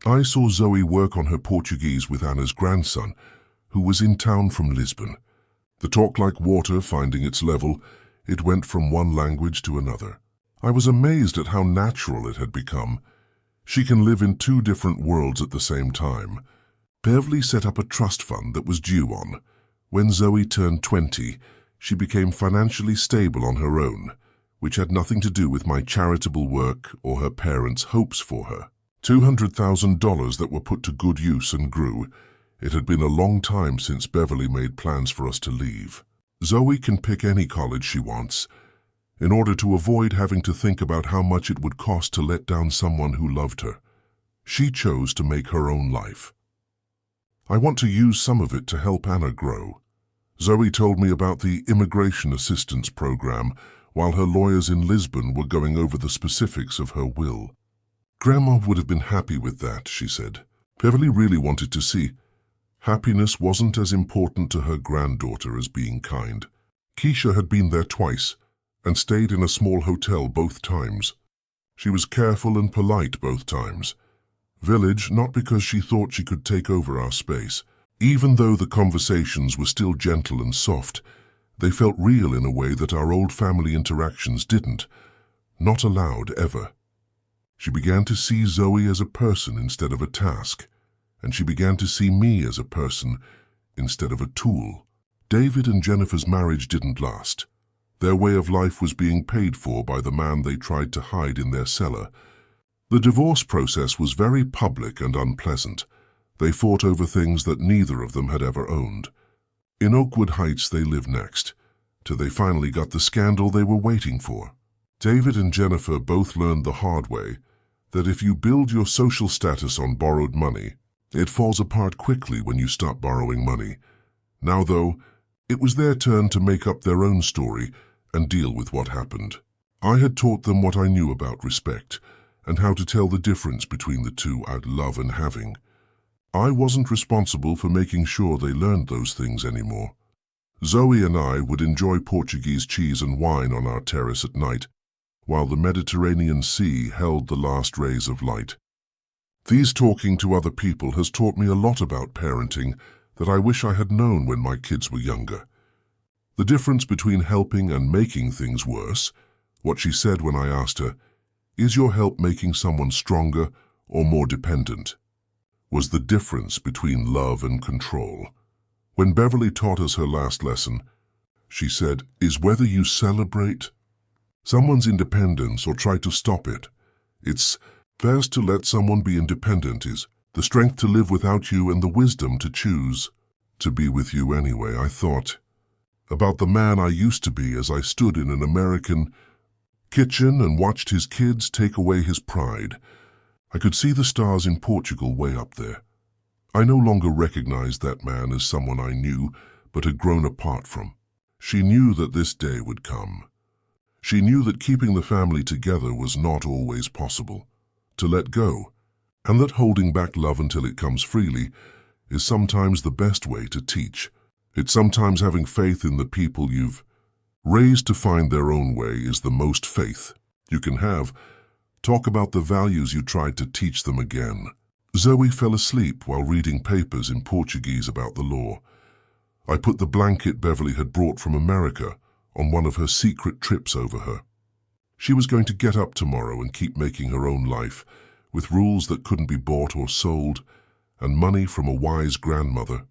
I saw Zoe work on her Portuguese with Anna's grandson, who was in town from Lisbon. The talk like water finding its level, it went from one language to another. I was amazed at how natural it had become. She can live in 2 different worlds at the same time. Beverly set up a trust fund that was due on. When Zoe turned 20, she became financially stable on her own, which had nothing to do with my charitable work or her parents' hopes for her. $200,000 that were put to good use and grew. It had been a long time since Beverly made plans for us to leave. Zoe can pick any college she wants, in order to avoid having to think about how much it would cost to let down someone who loved her. She chose to make her own life. I want to use some of it to help Anna grow. Zoe told me about the immigration assistance program while her lawyers in Lisbon were going over the specifics of her will. Grandma would have been happy with that, she said. Beverly really wanted to see. Happiness wasn't as important to her granddaughter as being kind. Keisha had been there twice and stayed in a small hotel both times. She was careful and polite both times. Village, not because she thought she could take over our space. Even though the conversations were still gentle and soft, they felt real in a way that our old family interactions didn't. Not allowed, ever. She began to see Zoe as a person instead of a task, and she began to see me as a person instead of a tool. David and Jennifer's marriage didn't last. Their way of life was being paid for by the man they tried to hide in their cellar. The divorce process was very public and unpleasant. They fought over things that neither of them had ever owned. In Oakwood Heights they lived next, till they finally got the scandal they were waiting for. David and Jennifer both learned the hard way that if you build your social status on borrowed money, it falls apart quickly when you stop borrowing money. Now, though, it was their turn to make up their own story and deal with what happened. I had taught them what I knew about respect and how to tell the difference between the two I'd love and having. I wasn't responsible for making sure they learned those things anymore. Zoe and I would enjoy Portuguese cheese and wine on our terrace at night, while the Mediterranean Sea held the last rays of light. These talking to other people has taught me a lot about parenting that I wish I had known when my kids were younger. The difference between helping and making things worse, what she said when I asked her, "Is your help making someone stronger or more dependent?" was the difference between love and control. When Beverly taught us her last lesson, she said, "Is whether you celebrate someone's independence or try to stop it. It's best to let someone be independent is the strength to live without you and the wisdom to choose to be with you anyway." I thought about the man I used to be as I stood in an American kitchen and watched his kids take away his pride. I could see the stars in Portugal way up there. I no longer recognized that man as someone I knew, but had grown apart from. She knew that this day would come. She knew that keeping the family together was not always possible. To let go, and that holding back love until it comes freely, is sometimes the best way to teach. It's sometimes having faith in the people you've raised to find their own way is the most faith you can have. Talk about the values you tried to teach them again. Zoe fell asleep while reading papers in Portuguese about the law. I put the blanket Beverly had brought from America on one of her secret trips over her. She was going to get up tomorrow and keep making her own life, with rules that couldn't be bought or sold, and money from a wise grandmother.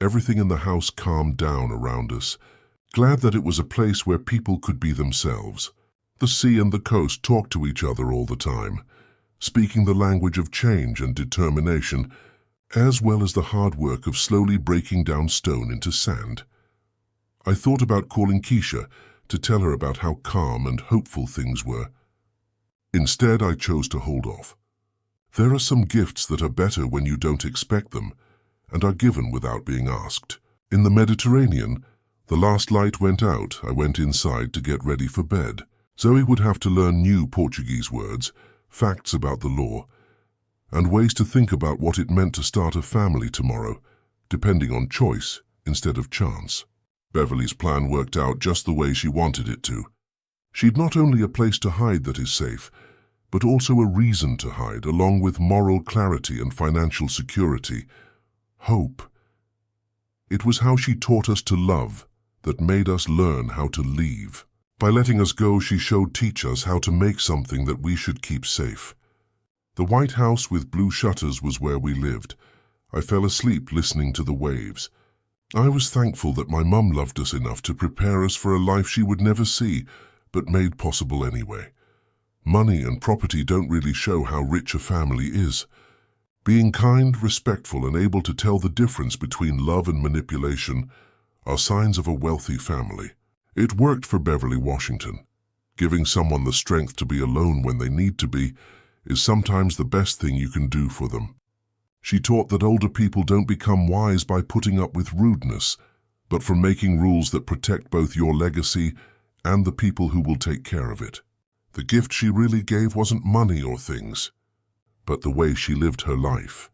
Everything in the house calmed down around us, glad that it was a place where people could be themselves. The sea and the coast talked to each other all the time, speaking the language of change and determination, as well as the hard work of slowly breaking down stone into sand. I thought about calling Keisha to tell her about how calm and hopeful things were. Instead, I chose to hold off. There are some gifts that are better when you don't expect them, and are given without being asked. In the Mediterranean, the last light went out. I went inside to get ready for bed. Zoe would have to learn new Portuguese words, facts about the law, and ways to think about what it meant to start a family tomorrow, depending on choice instead of chance. Beverly's plan worked out just the way she wanted it to. She'd not only a place to hide that is safe, but also a reason to hide, along with moral clarity and financial security. Hope. It was how she taught us to love that made us learn how to leave. By letting us go, she showed us how to make something that we should keep safe. The white house with blue shutters was where we lived. I fell asleep listening to the waves. I was thankful that my mum loved us enough to prepare us for a life she would never see, but made possible anyway. Money and property don't really show how rich a family is. Being kind, respectful, and able to tell the difference between love and manipulation are signs of a wealthy family. It worked for Beverly Washington. Giving someone the strength to be alone when they need to be is sometimes the best thing you can do for them. She taught that older people don't become wise by putting up with rudeness, but from making rules that protect both your legacy and the people who will take care of it. The gift she really gave wasn't money or things, but the way she lived her life.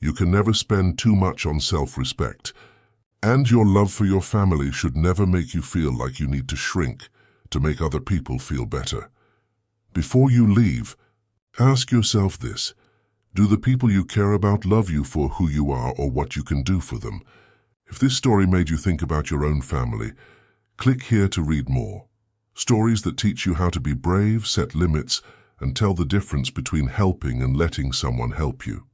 You can never spend too much on self-respect, and your love for your family should never make you feel like you need to shrink to make other people feel better. Before you leave, ask yourself this: do the people you care about love you for who you are or what you can do for them? If this story made you think about your own family, click here to read more. Stories that teach you how to be brave, set limits, and tell the difference between helping and letting someone help you.